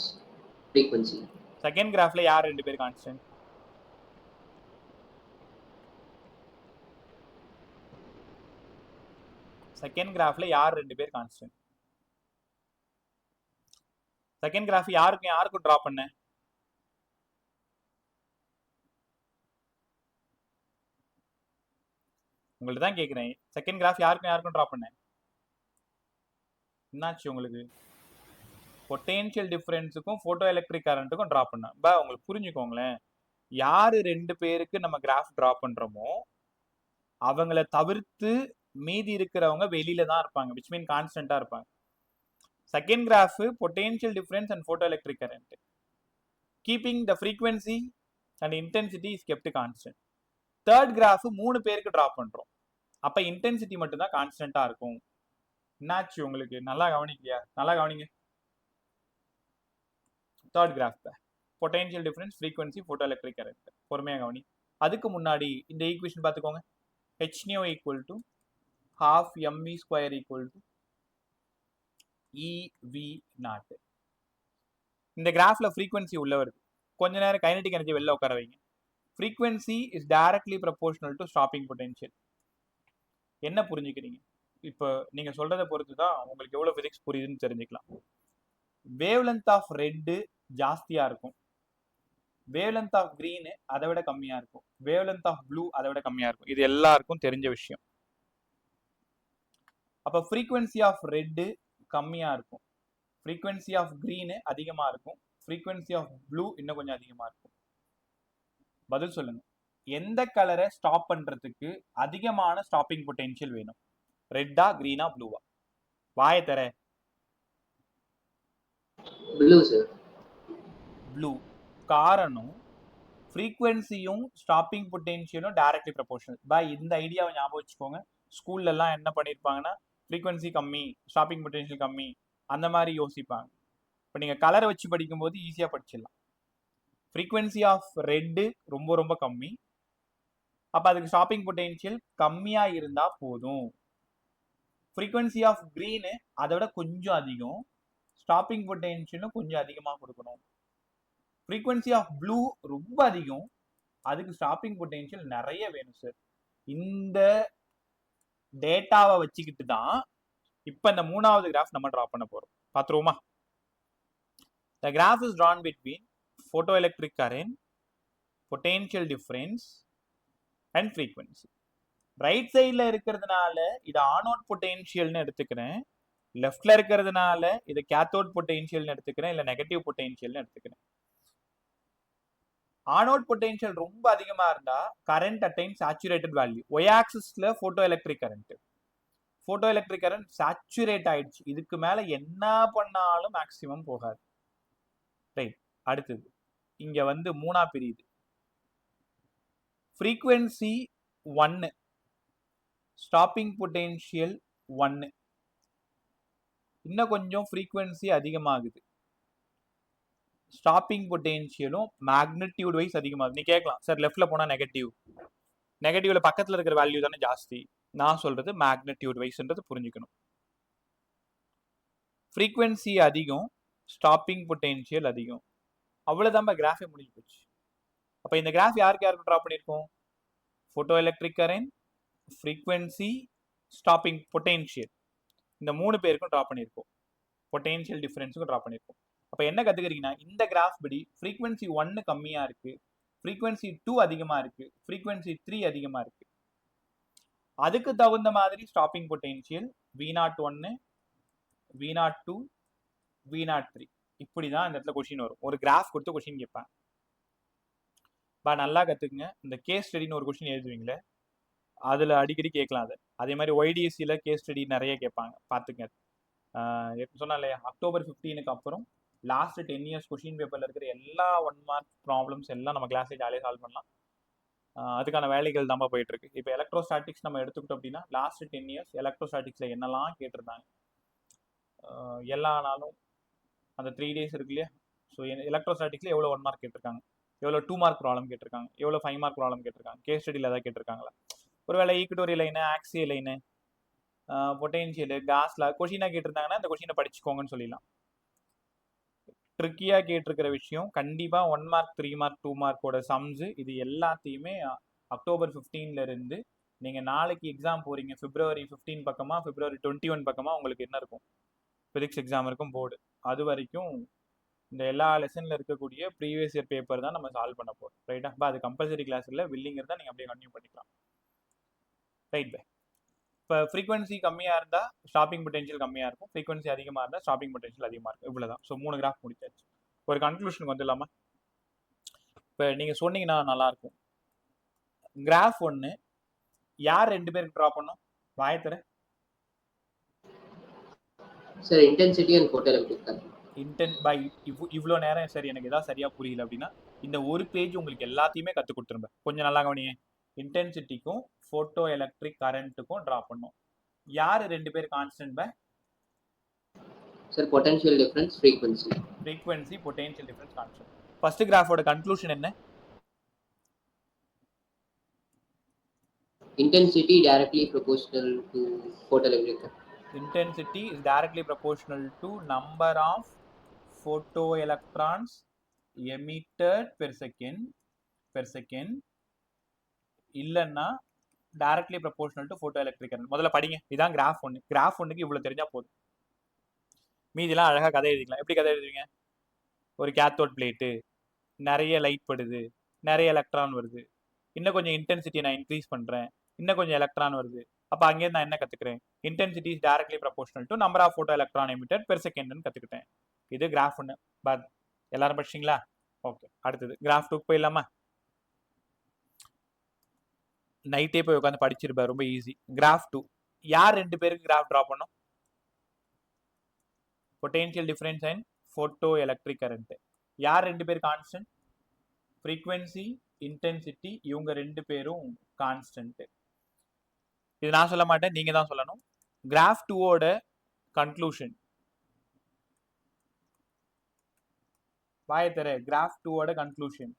frequency. Second கிராஃப்ல யார் 2 பேர் கான்ஸ்டன்ட்? செகண்ட் கிராஃப்ல யார் 2 பேர் கான்ஸ்டன்ட்? செகண்ட் கிராஃப் யாருக்கும் டிரா பண்ண? உங்கள்ட்ட தான் கேட்குறேன். செகண்ட் கிராஃப் யாருக்கும் டிரா பண்ண? என்னாச்சு உங்களுக்கு? பொட்டென்ஷியல் டிஃபரன்ஸுக்கும் போட்டோ எலக்ட்ரிக் கரண்ட்டுக்கும் டிரா பண்ண. உங்களுக்கு புரிஞ்சுக்கோங்களேன், யாரு 2 பேருக்கு நம்ம கிராஃப் டிரா பண்றோமோ அவங்கள தவிர்த்து மீதி இருக்கிறவங்க வெளியில தான் இருப்பாங்க, which mean கான்ஸ்டன்டா இருப்பாங்க. Second graph potential difference and photo electric current, keeping the frequency and intensity is kept constant. Third graph 3 பேருக்கு டிரா பண்றோம், அப்ப இன்டென்சிட்டி மட்டும் தான் கான்ஸ்டன்டா இருக்கும். என்னாச்சு உங்களுக்கு? நல்லா கவனிக்கலையா? நல்லா கவனிங்க. Third graph potential difference, frequency, photo electric current. பொறுமையா கவனி. அதுக்கு முன்னாடி இந்த ஈக்குவேஷன் பார்த்துக்கோங்க. HNO equal to half mv square equal to EV naught. இந்த கிராஃப்ல ஃப்ரீக்வன்சி உள்ள வருது. கொஞ்ச நேரம் கைனடிக் எனர்ஜி வெளில உட்கார வைங்க. Frequency is directly proportional to stopping potential. என்ன புரிஞ்சுக்கிறீங்க? இப்போ நீங்க சொல்றதை பொறுத்து தான் உங்களுக்கு எவ்வளவு பிசிக்ஸ் புரியுதுன்னு தெரிஞ்சுக்கலாம். வேவ் லென்த் ஆஃப் ரெட் ஜாஸ்தியா இருக்கும், வேவ் லென்த் ஆஃப் கிரீன் அதை விட கம்மியா இருக்கும், வேவ் லென்த் ஆஃப் ப்ளூ அதை விட கம்மியா இருக்கும். இது எல்லாருக்கும் தெரிஞ்ச விஷயம். அப்ப ஃப்ரீக்வன்சி ஆஃப் ரெட் கம்மியா இருக்கும், ஃப்ரீக்வன்சி ஆஃப் கிரீன் அதிகமா இருக்கும், ஃப்ரீக்வன்சி ஆஃப் ப்ளூ இன்னும் கொஞ்சம் அதிகமா இருக்கும். பதில் சொல்லுங்க. எந்த கலரை ஸ்டாப் பண்றதுக்கு அதிகமான ஸ்டாப்பிங் பொட்டன்ஷியல் வேணும்? ரெட்டா, கிரீனா, ப்ளூவா? வாய தர. Blue sir. ப்ளூ. காரணம் ஃப்ரீக்வன்சியும் ஸ்டாப்பிங் பொட்டன்ஷியலும் டைரக்ட்லி ப்ரொபோர்ஷனல். பாய் இந்த ஐடியாவை ஞாபகம் வச்சுக்கோங்க. ஸ்கூல்ல எல்லாம் என்ன பண்ணியிருப்பாங்கன்னா ஃப்ரீக்வன்சி கம்மி, ஸ்டாப்பிங் பொட்டன்ஷியல் கம்மி, அந்த மாதிரி யோசிப்பாங்க. இப்போ நீங்க கலரை வச்சு படிக்கும்போது ஈஸியா படிச்சிடலாம். ஃப்ரீக்வன்சி ஆஃப் ரெட்டு ரொம்ப ரொம்ப கம்மி, அப்ப அதுக்கு ஸ்டாப்பிங் பொட்டன்ஷியல் கம்மியா இருந்தா போதும். ஃப்ரீக்வன்சி ஆஃப் கிரீன் அதை விட கொஞ்சம் அதிகம், ஸ்டாப்பிங் பொட்டன்ஷியலும் கொஞ்சம் அதிகமாக கொடுக்கணும். ஃப்ரீக்வன்சி ஆஃப் ப்ளூ ரொம்ப அதிகம், அதுக்கு ஸ்டாப்பிங் பொட்டன்ஷியல் நிறைய வேணும் சார். இந்த டேட்டாவை வச்சுக்கிட்டு தான் இப்ப இந்த மூணாவது கிராஃப் நம்ம டிரா பண்ண போறோம். பாத்துருவோமா? The graph is drawn between photoelectric current, potential difference and frequency. Right சைட்ல இருக்கிறதுனால இது ஆனோட் பொட்டன்ஷியல்னு எடுத்துக்கிறேன், லெஃப்ட்ல இருக்கிறதுனால இது கேத்தோட் பொட்டன்ஷியல்னு எடுத்துக்கிறேன், இல்ல நெகட்டிவ் பொட்டன்ஷியல்னு எடுத்துக்கிறேன். ஆனோட் பொட்டன்ஷியல் ரொம்ப அதிகமா இருந்தா current attain saturated value. Y ஆக்சிஸ்ல photo electric current, photo electric current saturate ஆயிடுச்சு, இதுக்கு மேல என்ன பண்ணாலும் மேக்சிமம் போகாது. ரைட். அடுத்தது இங்க வந்து மூணா பிரியுது. Frequency 1, stopping potential 1. இன்னும் கொஞ்சம் ஃப்ரீக்வன்சி அதிகமாகுது, ஸ்டாப்பிங் பொட்டன்ஷியலும் மேக்னிடியூட் வைஸ் அதிகமாகுது. நீ கேட்கலாம், சார் லெஃப்ட்ல போனா நெகட்டிவ், நெகட்டிவ்ல பக்கத்துல இருக்கிற வேல்யூ தானே ஜாஸ்தி. நான் சொல்றது மேக்னிடியூட் வைஸ்ன்றது புரிஞ்சுக்கணும். ஃப்ரீக்வன்சி அதிகம், ஸ்டாப்பிங் பொட்டன்ஷியல் அதிகம், அவ்வளவுதான் கிராஃபே முடிஞ்சு போச்சு. அப்ப இந்த கிராஃப் யாருக்கு யாருக்கு ட்ரா பண்ணிருக்கோம்? Photo electric current, frequency, stopping potential, இந்த 3 பேருக்கும் ட்ரா பண்ணிருக்கோம். பொட்டன்ஷியல் டிஃபரன்ஸுக்கும் ட்ரா பண்ணிருக்கோம். அப்ப என்ன கத்துக்கிறீங்கன்னா, இந்த கிராஃப் படி ஃப்ரீக்வன்சி 1 கம்மியா இருக்கு, ஃப்ரீக்வன்சி 2 அதிகமா இருக்கு, ஃப்ரீக்வன்சி 3 அதிகமா இருக்கு. அதுக்கு தகுந்த மாதிரி stopping potential V01, V02, V03 இப்படிதான் இந்த இடத்துல கொஸ்டின் வரும். ஒரு கிராஃப் கொடுத்து கொஸ்டின் கேட்பாங்க. நல்லா கத்துக்குங்க. இந்த கேஸ் ஸ்டடின்னு ஒரு கொஸ்டின் எழுதுவீங்களே, அதுல அடிக்கடி கேட்கலாம் அது. அதே மாதிரி ஒய்டிஎஸ்சியில் கேஸ் ஸ்டடி நிறைய கேட்பாங்க, பார்த்துங்க. சொன்னா இல்லையா, அக்டோபர் 15க்கு அப்புறம் லாஸ்ட் 10 இயர்ஸ் கொஸ்டின் பேப்பர்ல இருக்கிற எல்லா 1 மார்க் ப்ராப்ளம்ஸ் எல்லாம் நம்ம கிளாஸ்ல ஜாலியாக சால்வ் பண்ணலாம். அதுக்கான வேலைகள் தான் போயிட்டு இருக்கு. இப்போ எலக்ட்ரோஸ்டாட்டிக்ஸ் நம்ம எடுத்துக்கிட்டோம் அப்படின்னா லாஸ்ட் 10 இயர்ஸ் எலக்ட்ரோஸ்டாட்டிக்ஸ்ல என்னெல்லாம் கேட்டிருந்தாங்க எல்லா நாளும் அந்த 3 days இருக்கு இல்லையா. ஸோ எலக்ட்ரோஸ்டாட்டிக்ஸ்ல எவ்வளோ 1 மார்க் கேட்டிருக்காங்க, எவ்வளோ 2 மார்க் ப்ராப்ளம் கேட்டிருக்காங்க, எவ்வளோ 5 மார்க் ப்ராப்ளம் கேட்டிருக்காங்க, கேஸ் ஸ்டடியில் ஏதாவது கேட்டிருக்காங்களா? ஒருவேளை equatorial line, axial line, potential, காஸ்ல கொஷினா கேட்டிருந்தாங்கன்னா இந்த கொஷினை படிச்சுக்கோங்கன்னு சொல்லிடலாம். ட்ரிக்கியா கேட்டிருக்கிற விஷயம் கண்டிப்பா 1 மார்க், 3 மார்க், 2 மார்க்கோட சம்ஸ், இது எல்லாத்தையுமே அக்டோபர் 15ல இருந்து நீங்க நாளைக்கு எக்ஸாம் போறீங்க பிப்ரவரி 15 பக்கமா, பிப்ரவரி 21 பக்கமா உங்களுக்கு என்ன இருக்கும், பிசிக்ஸ் எக்ஸாம் இருக்கும் போர்டு, அது வரைக்கும் இந்த எல்லா லெசன்ல இருக்கக்கூடிய ப்ரீவியஸ் இயர் பேப்பர் தான் நம்ம சால்வ் பண்ண போறோம். ரைட்டா? அது கம்பல்சரி கிளாஸ் இல்லை, வில்லிங் இருந்தால் நீங்க அப்படியே கண்டினியூ பண்ணிக்கலாம். Right by. இப்போ ஃப்ரீக்வன்சி கம்மியா இருந்தா ஸ்டாப்பிங் பொட்டன்ஷியல் கம்மியா இருக்கும், ஃப்ரீக்வன்சி அதிகமா இருந்தா ஸ்டாப்பிங் பொட்டன்ஷியல் அதிகமா இருக்கும். இவ்வளவுதான். ஸோ 3 கிராஃப் முடிச்சாச்சு. ஒரு கன்க்ளூஷனுக்கு வந்துடலாமா? இப்போ நீங்க சொன்னீங்கன்னா நல்லா இருக்கும். கிராஃப் 1 யார் 2 பேருக்கு ட்ரா பண்ணும்? வாயத்தர. Sir intensity and photo electric current. இவ்வளோ நேரம் சரி எனக்கு ஏதாவது சரியா புரியல அப்படின்னா இந்த ஒரு பேஜ் உங்களுக்கு எல்லாத்தையுமே கற்றுக் கொடுத்துருங்க. கொஞ்சம் நல்லா கவனிங்க. இன்டென்சிட்டிக்கும் ஃபோட்டோ எலக்ட்ரிக் கரண்ட்டுக்கும் ட்ரா பண்ணோம். யார் ரெண்டு பேர் constant by? Sir potential difference, frequency. Frequency, potential difference constant. First கிராஃபோட கன்க்ளூஷன் என்ன? Intensity directly proportional to photoelectric current. Intensity is directly proportional to number of photoelectrons emitted per second இல்லைன்னா directly proportional to photo electric current. முதல்ல படிங்க. இதான் graph ஒன்று. Graph ஒன்றுக்கு இவ்வளோ தெரிஞ்சா போதும். மீதிலாம் அழகாக கதை எழுதிக்கலாம். எப்படி கதை எழுதுவீங்க? ஒரு கேத்தோட் பிளேட்டு, நிறைய லைட் படுது, நிறைய எலக்ட்ரான் வருது, இன்னும் கொஞ்சம் இன்டென்சிட்டியை நான் இன்க்ரீஸ் பண்ணுறேன், இன்னும் கொஞ்சம் எலக்ட்ரான் வருது. அப்போ அங்கேருந்து நான் என்ன கற்றுக்கிறேன்? Intensity is directly proportional to number of photo electron emitted per செகண்ட்னு கற்றுக்கிட்டேன். இது கிராஃப் ஒன்று. பட் எல்லாரும் படிச்சிங்களா? ஓகே. அடுத்தது கிராஃப் 2 போயிடலாமா? நைட்டே போய் உட்காந்து படிச்சிருப்பார். ரொம்ப ஈஸி. கிராஃப் 2 யார் ரெண்டு பேருக்கு கிராஃப் ட்ரா பண்ணும்? Potential difference and photo electric current. யார் ரெண்டு பேர் கான்ஸ்டன்ட்? ஃப்ரீக்வன்சி, இன்டென்சிட்டி, இவங்க ரெண்டு பேரும் கான்ஸ்டன்ட். இது நான் சொல்ல மாட்டேன், நீங்க தான் சொல்லணும். கிராஃப் 2ஓட கன்க்ளூஷன் வாயத்தர. கிராஃப் 2ஓட conclusion.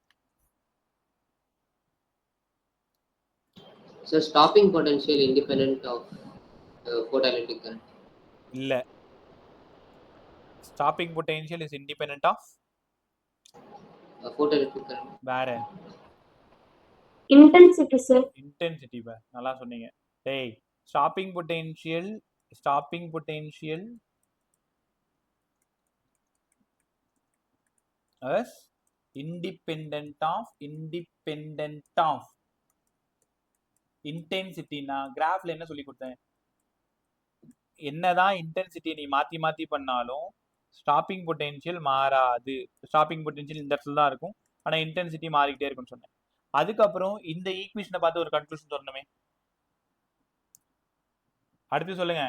So stopping potential independent of photoelectric current. இல்ல. Stopping potential is independent of photoelectric current. வேற இன்டென்சிட்டி சார். இன்டென்சிட்டி பா. நல்லா சொன்னீங்க. டேய், stopping potential is independent of இன்டென்சிட்டினா கிராஃப்ல என்ன சொல்லி கொடுத்தேன்? என்னதான் இன்டென்சிட்டி நீ மாத்தி மாத்தி பண்ணாலும் ஸ்டாப்பிங் பொட்டன்ஷியல் மாறாது. ஸ்டாப்பிங் பொட்டன்ஷியல் இந்த இடத்துல தான் இருக்கும், ஆனா இன்டென்சிட்டி மாறிக்கிட்டே இருக்கும்னு சொன்னேன். அதுக்கப்புறம் இந்த ஈக்குவேஷனை பார்த்து ஒரு கன்க்ளூஷன் சொல்லணுமே. அடுத்து சொல்லுங்க.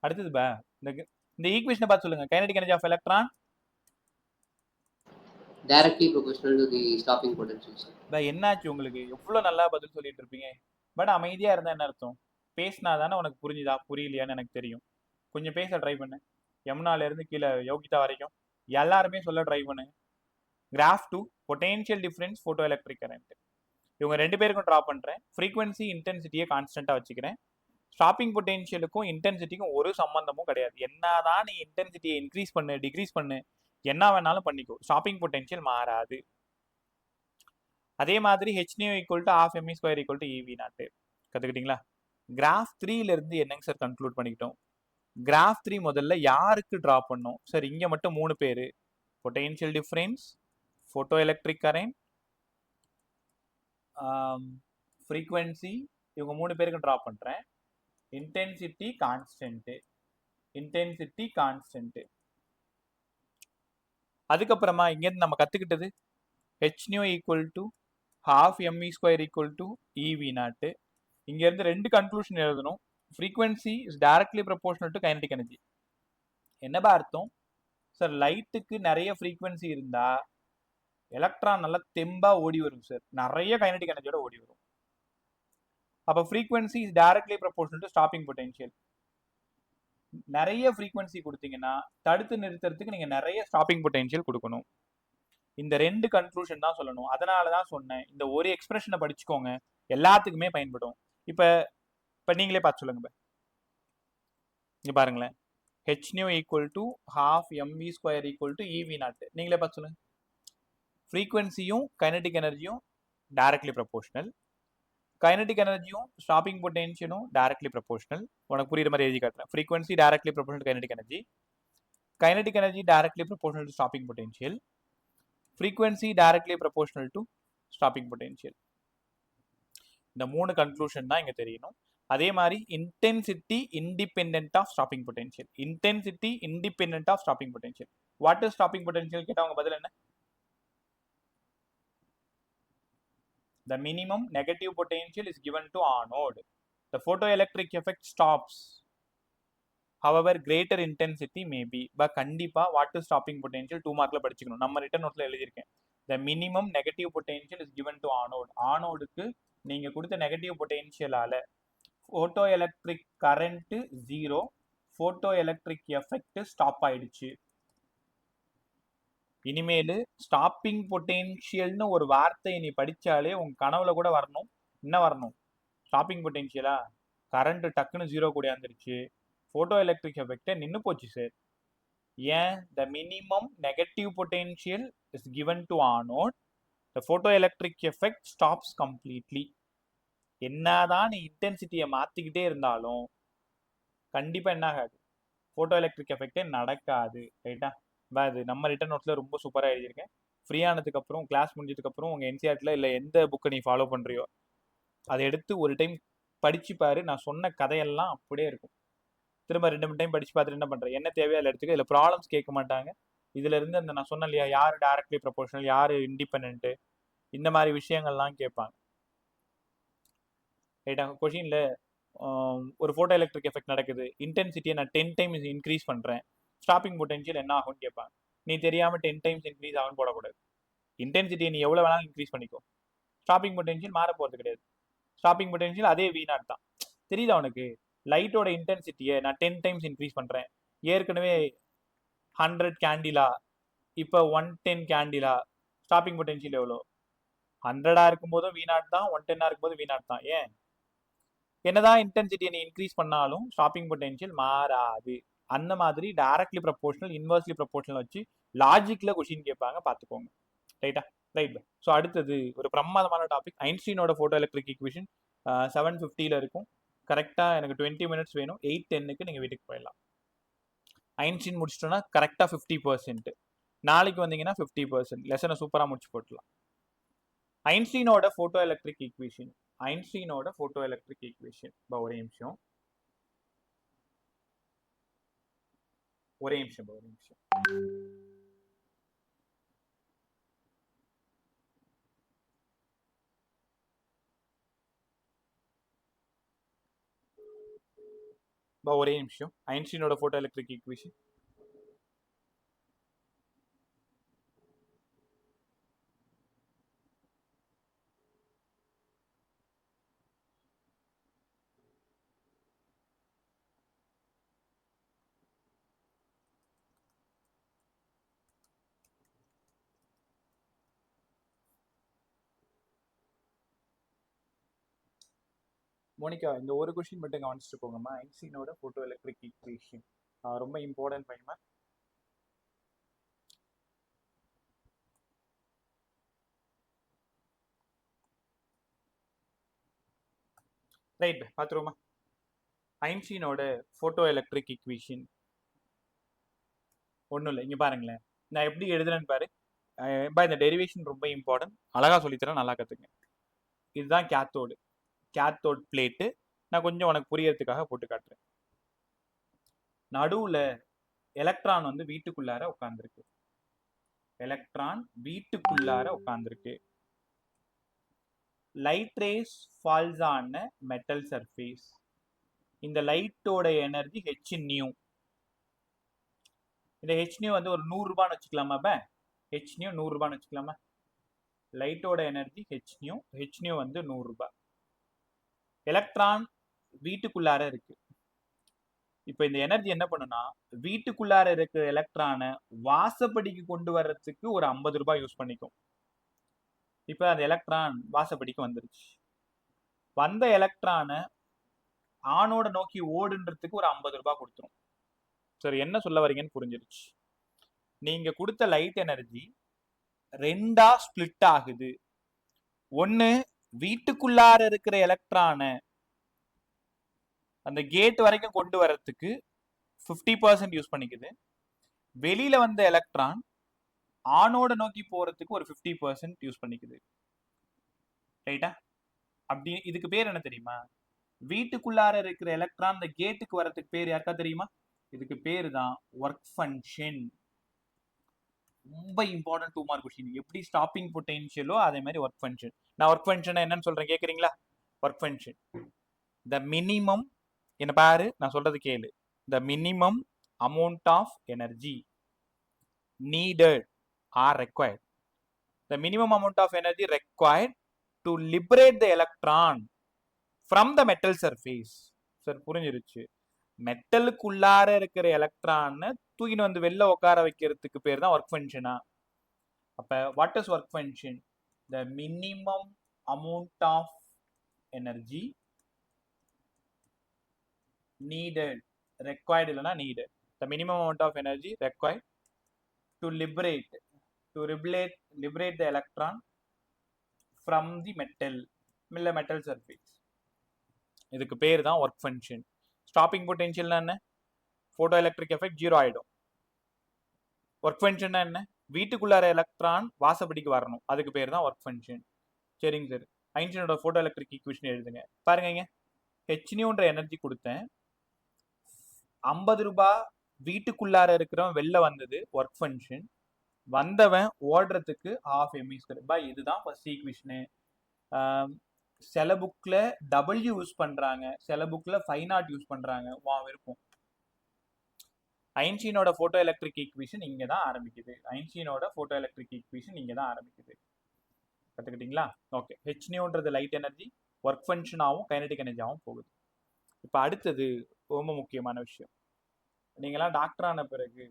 அடுத்தது பா, இந்த ஈக்குவேஷனை பார்த்து சொல்லுங்க. Kinetic energy of electron directly proportional to the stopping potential. பா என்னாச்சு உங்களுக்கு? எவ்வளவு நல்லா பதில் சொல்லிட்டு இருப்பீங்க. பட் அமைதியா இருந்தா என்ன அர்த்தம்? பேசினா தானே உனக்கு புரிஞ்சுதா புரியலையான்னு எனக்கு தெரியும். கொஞ்சம் பேச ட்ரை பண்ணு. யமுனால இருந்து கீழே யோகிதா வரைக்கும் எல்லாருமே சொல்ல ட்ரை பண்ணு. Graph 2 potential difference photo electric current. இவங்க ரெண்டு பேருக்கும் ட்ரா பண்றேன். ஃப்ரீக்வன்சி, இன்டென்சிட்டியை கான்ஸ்டன்டா வச்சுக்கிறேன். ஸ்டாப்பிங் பொட்டன்ஷியலுக்கும் இன்டென்சிட்டிக்கும் ஒரு சம்பந்தமும் கிடையாது. என்னதான் நீ இன்டென்சிட்டியை இன்க்ரீஸ் பண்ணு, டிக்ரீஸ் பண்ணு, என்ன வேணாலும் பண்ணிக்கோ, ஸ்டாப்பிங் பொட்டன்ஷியல் மாறாது. அதே மாதிரி h nu equal to half m e square equal to e v naught கற்றுக்கிட்டீங்களா? கிராஃப் 3ல இருந்து என்னங்க சார் கன்க்ளூட் பண்ணிக்கிட்டோம்? கிராஃப் 3 முதல்ல யாருக்கு ட்ரா பண்ணோம் சார்? இங்கே மட்டும் 3 பேர். Potential difference, photo electric current, frequency, இவங்க 3 பேருக்கு ட்ரா பண்ணுறேன். Intensity constant. அதுக்கப்புறமா இங்கேருந்து நம்ம கற்றுக்கிட்டது h nu equal to half m e square equal to e v naught. இங்கேருந்து ரெண்டு கன்க்ளூஷன் எழுதணும். Frequency is directly proportional to kinetic energy. என்னப்பா அர்த்தம் சார்? லைட்டுக்கு நிறைய ஃப்ரீக்வன்சி இருந்தா எலக்ட்ரான் நல்லா தெம்பா ஓடி வரும் சார், நிறைய கைனடிக் எனர்ஜியோட ஓடி வரும். அப்போ frequency is directly proportional to stopping potential. நிறைய ஃப்ரீக்வன்சி கொடுத்தீங்கன்னா தடுத்து நிறுத்துறதுக்கு நீங்க நிறைய ஸ்டாப்பிங் பொட்டன்ஷியல் கொடுக்கணும். இந்த ரெண்டு கன்க்ளூஷன் தான் சொல்லணும். அதனால தான் சொன்னேன், இந்த ஒரு எக்ஸ்பிரஷனை படிச்சுக்கோங்க, எல்லாத்துக்குமே பயன்படும். இப்போ நீங்களே பார்த்து சொல்லுங்க. இங்க பாருங்களேன், h nu equal to half m v square equal to e v naught. நீங்களே பார்த்து சொல்லுங்க. ஃப்ரீக்வன்சியும் கைனடிக் எனர்ஜியும் டைரக்ட்லி ப்ரொபோர்ஷனல், கைனடிக் எனர்ஜியும் ஸ்டாப்பிங் பொட்டன்ஷியலும் டைரக்ட்லி ப்ரொபோர்ஷனல். உனக்கு புரியுற மாதிரி எழுதி காட்டுறேன். Frequency directly proportional kinetic energy directly proportional to stopping potential, frequency directly proportional to stopping potential. இந்த மூணு கன்க்ளூஷன் தான் இங்க தெரியணும். அதே மாதிரி intensity independent of stopping potential. intensity independent of stopping potential. what is stopping potential கேட்டவங்க பதில் என்ன? the minimum negative potential is given to anode. the photoelectric effect stops however greater intensity maybe. But கண்டிப்பாக what is stopping potential 2 மார்க்கில் படிச்சுக்கணும். நம்ம written நோட்டில் எழுதியிருக்கேன். The minimum negative potential is given to anode. ஆனோடுக்கு நீங்கள் கொடுத்த நெகட்டிவ் பொட்டென்ஷியலால் photo electric current 0, photo electric effect stop ஆயிடுச்சு. இனிமேல் ஸ்டாப்பிங் பொட்டென்ஷியல்னு ஒரு வார்த்தையை நீ படித்தாலே உங்கள் கனவுல கூட வரணும். என்ன வரணும்? ஸ்டாப்பிங் பொட்டென்ஷியலா, கரண்ட் டக்குன்னு 0 கூட வந்துருச்சு, ஃபோட்டோ எலக்ட்ரிக் எஃபெக்டை நின்று போச்சு சார். ஏன்? The minimum negative potential is given to anode, the photo electric effect stops completely. என்னதான் நீ இன்டென்சிட்டியை மாற்றிக்கிட்டே இருந்தாலும் கண்டிப்பாக என்ன ஆகாது? ஃபோட்டோ எலக்ட்ரிக் எஃபெக்டே நடக்காது. ரைட்டா? அது நம்ம ரிட்டன் நோட்ஸில் ரொம்ப சூப்பராக எழுதியிருக்கேன். ஃப்ரீ ஆனதுக்கப்புறம், கிளாஸ் முடிஞ்சதுக்கப்புறம் உங்கள் என்சிஆர்டியில் இல்லை எந்த புக்கை நீ ஃபாலோ பண்ணுறியோ அதை எடுத்து ஒரு டைம் படிச்சு பாரு. நான் சொன்ன கதையெல்லாம் அப்படியே இருக்கும். திரும்ப 2 டைம் படிச்சு பார்த்துட்டு என்ன பண்ணுறேன், என்ன தேவையோ அதில் எடுத்துக்க. இதில் ப்ராப்ளம்ஸ் கேட்க மாட்டாங்க. இதுல இருந்து அந்த நான் சொன்னேன் இல்லையா, யார் டைரக்ட்லி ப்ரொபோர்ஷனல், யார் இண்டிபெண்ட், இந்த மாதிரி விஷயங்கள்லாம் கேட்பாங்க. ரைட்டா? கொஷினில் ஒரு ஃபோட்டோ எலக்ட்ரிக் எஃபெக்ட் நடக்குது, இன்டென்சிட்டியை நான் 10 டைம்ஸ் இன்க்ரீஸ் பண்ணுறேன், ஸ்டாப்பிங் பொட்டென்ஷியல் என்ன ஆகும்னு கேட்பாங்க. நீ தெரியாமல் 10 டைம்ஸ் இன்க்ரீஸ் ஆகும்னு போடக்கூடாது. இன்டென்சிட்டியை நீ எவ்வளோ வேணாலும் இன்க்ரீஸ் பண்ணிக்கோ, ஸ்டாப்பிங் பொட்டென்ஷியல் மாற போகிறது கிடையாது. ஸ்டாப்பிங் பொட்டென்ஷியல் அதே V0 தான். தெரியுதா உனக்கு? லைட்டோட இன்டென்சிட்டியை நான் 10 டைம்ஸ் இன்க்ரீஸ் பண்ணுறேன். ஏற்கனவே 100 கேண்டிலா, இப்போ 110 கேண்டிலா. ஸ்டாப்பிங் பொட்டென்ஷியல் எவ்வளோ? 100 இருக்கும்போதும் V0 தான், 110 இருக்கும்போது V0 தான். ஏன்? என்னதான் இன்டென்சிட்டியை நீ இன்க்ரீஸ் பண்ணாலும் ஸ்டாப்பிங் பொட்டென்ஷியல் மாறாது. அந்த மாதிரி டைரக்ட்லி ப்ரொபோர்ஷனல், இன்வெர்ஸ்லி ப்ரொபோர்ஷனல் வச்சு லாஜிக்கில் கொஷின் கேட்பாங்க, பார்த்துக்கோங்க. ரைட்டா? ரைட். ஸோ அடுத்தது ஒரு பிரமாதமான டாபிக், ஐன்ஸ்டீனோட ஃபோட்டோ எலக்ட்ரிக் ஈக்குவேஷன். 7:50 இருக்கும். கரெக்டாக எனக்கு 20 மினிட்ஸ் வேணும். 8:10 நீங்கள் வீட்டுக்கு போயிடலாம். ஐன்ஸ்டீன் முடிச்சிட்டோன்னா கரெக்டாக 50%. நாளைக்கு வந்தீங்கன்னா 50%. லெசனை சூப்பராக முடிச்சு போட்டுலாம். ஐன்ஸ்டீனோட ஃபோட்டோ எலக்ட்ரிக் ஈக்குவேஷன். ஐன்ஸ்டீனோட ஃபோட்டோ எலக்ட்ரிக் ஈக்குவேஷன். ஒரே நிமிஷம். ஒரே நிமிஷம். ஐன்ஸ்டீனோட ஃபோட்டோ எலக்ட்ரிக் ஈக்குவேஷன். மோனிகா, இந்த ஒரு கொஸ்டின் மட்டும் கவனிச்சுட்டு போங்கம்மா. ஐன்ஸ்டீனோட ஃபோட்டோ எலக்ட்ரிக் ஈக்குவேஷன் ரொம்ப இம்பார்ட்டன்ட் பையமா. ரைட், பார்த்துருவோமா? ஐன்ஸ்டீனோட ஃபோட்டோ எலக்ட்ரிக் ஈக்குவேஷன் ஒன்றும் இல்லை. இங்கே பாருங்களேன், நான் எப்படி எழுதுறேன்னு பாரு. இந்த டெரிவேஷன் ரொம்ப இம்பார்ட்டன்ட். அழகாக சொல்லித்தரேன், நல்லா கற்றுங்க. இதுதான் கேத்தோடு பிளேட்டு. நான் கொஞ்சம் உனக்கு புரியறதுக்காக போட்டு காட்டுறேன். நடுவில் எலக்ட்ரான் வந்து வீட்டுக்குள்ளார உட்காந்துருக்கு. Light rays falls on metal surface. இந்த லைட்டோட எனர்ஜி hν. இந்த hν வந்து ஒரு 100 ரூபான்னு வச்சுக்கலாமா? hν 100 ரூபான்னு வச்சுக்கலாமா? லைட்டோட எனர்ஜி hν வந்து 100 ரூபாய். எலக்ட்ரான் வீட்டுக்குள்ளார இருக்கு. இப்போ இந்த எனர்ஜி என்ன பண்ணுனா, வீட்டுக்குள்ளார இருக்கிற எலக்ட்ரானை வாசப்படிக்கு கொண்டு வர்றதுக்கு ஒரு 50 ரூபாய் யூஸ் பண்ணிக்கும். இப்போ அந்த எலக்ட்ரான் வாசப்படிக்கு வந்துருச்சு. வந்த எலக்ட்ரானை ஆனோட நோக்கி ஓடுன்றதுக்கு ஒரு 50 ரூபாய் கொடுத்துரும். சரி, என்ன சொல்ல வரீங்கன்னு புரிஞ்சிருச்சு. நீங்க கொடுத்த லைட் எனர்ஜி 2ஆ ஸ்பிளிட் ஆகுது. ஒன்னு வீட்டுக்குள்ளார இருக்கிற எலக்ட்ரானை அந்த கேட் வரைக்கும் கொண்டு வரதுக்கு 50% யூஸ் பண்ணிக்குது. வெளியில வந்த எலக்ட்ரான் ஆனோட நோக்கி போறதுக்கு ஒரு 50% யூஸ் பண்ணிக்குது. ரைட்டா? அப்படி இதுக்கு பேர் என்ன தெரியுமா? வீட்டுக்குள்ளார இருக்கிற எலக்ட்ரான் இந்த கேட்டுக்கு வரதுக்கு பேர் யாருக்கா தெரியுமா? இதுக்கு பேரு தான் ஒர்க் ஃபங்க்ஷன். ரொம்ப இம்பார்ட்டன்ட் 2 மார்க் கொஸ்டின். எப்படி ஸ்டாப்பிங் பொட்டென்ஷியலோ அதே மாதிரி ஒர்க் ஃபங்க்ஷன். நான் ஒர்க் ஃபங்க்ஷன் என்னன்னு சொல்றேன், கேக்குறீங்களா? Work function the minimum. என்ன பாரு, நான் சொல்றது கேளு. the minimum amount of energy needed or required. The minimum amount of energy required to liberate the electron from the metal surface. Sir புரிஞ்சிருச்சு. மெட்டலுக்குள்ளார இருக்கிற எலக்ட்ரானை தூக்கின்னு வந்து வெளில உட்கார வைக்கிறதுக்கு பேர் தான் ஒர்க் ஃபங்க்ஷனா? அப்ப what is work function? The minimum amount of energy needed, required இல்லனா needed, the minimum amount of energy required to liberate the electron from the metal surface. இதுக்கு பேர் தான் ஒர்க் ஃபங்க்ஷன். ஸ்டாப்பிங் பொட்டென்ஷியல்னா என்ன? போட்டோ எலக்ட்ரிக் எஃபெக்ட் ஜீரோ ஆயிடும். Work ஃபங்க்ஷன்னா என்ன? வீட்டுக்குள்ளார electron வாசப்படிக்கு வரணும், அதுக்கு பேர் தான் ஒர்க் ஃபங்க்ஷன். சரிங்க சார். ஐன்ஸ்டீனோட போட்டோ எலக்ட்ரிக் ஈக்குவேஷன் எழுதுங்க. பாருங்க, ஹெச்னியூன்ற எனர்ஜி கொடுத்தேன், 50 ரூபாய் வீட்டுக்குள்ளார இருக்கிறவன் வெளில வந்தது ஒர்க் ஃபங்க்ஷன், வந்தவன் ஓடுறதுக்கு ஹாஃப் எம்இ ஸ்கொயர் பை, இதுதான் ஃபர்ஸ்ட் ஈக்குவேஷனு. சில புக்ல W யூஸ் பண்றாங்க, சில புக்ல 5 யூஸ் பண்றாங்க, வா இருக்கும். ஐன்ஸ்டீனோட போட்டோ எலக்ட்ரிக் ஈக்குவேஷன் இங்க தான் ஆரம்பிக்குது. ஐன்ஸ்டீனோட போட்டோ எலக்ட்ரிக் ஈக்குவேஷன் இங்க தான் ஆரம்பிக்குது. கத்துக்கிட்டீங்களா? ஓகே. ஹெச்னியூன்றது லைட் எனர்ஜி, ஒர்க் ஃபங்க்ஷனாகவும் கைனடிக் எனர்ஜியாகவும் போகுது. இப்போ அடுத்தது ரொம்ப முக்கியமான விஷயம். நீங்களாம் டாக்டர் ஆன பிறகு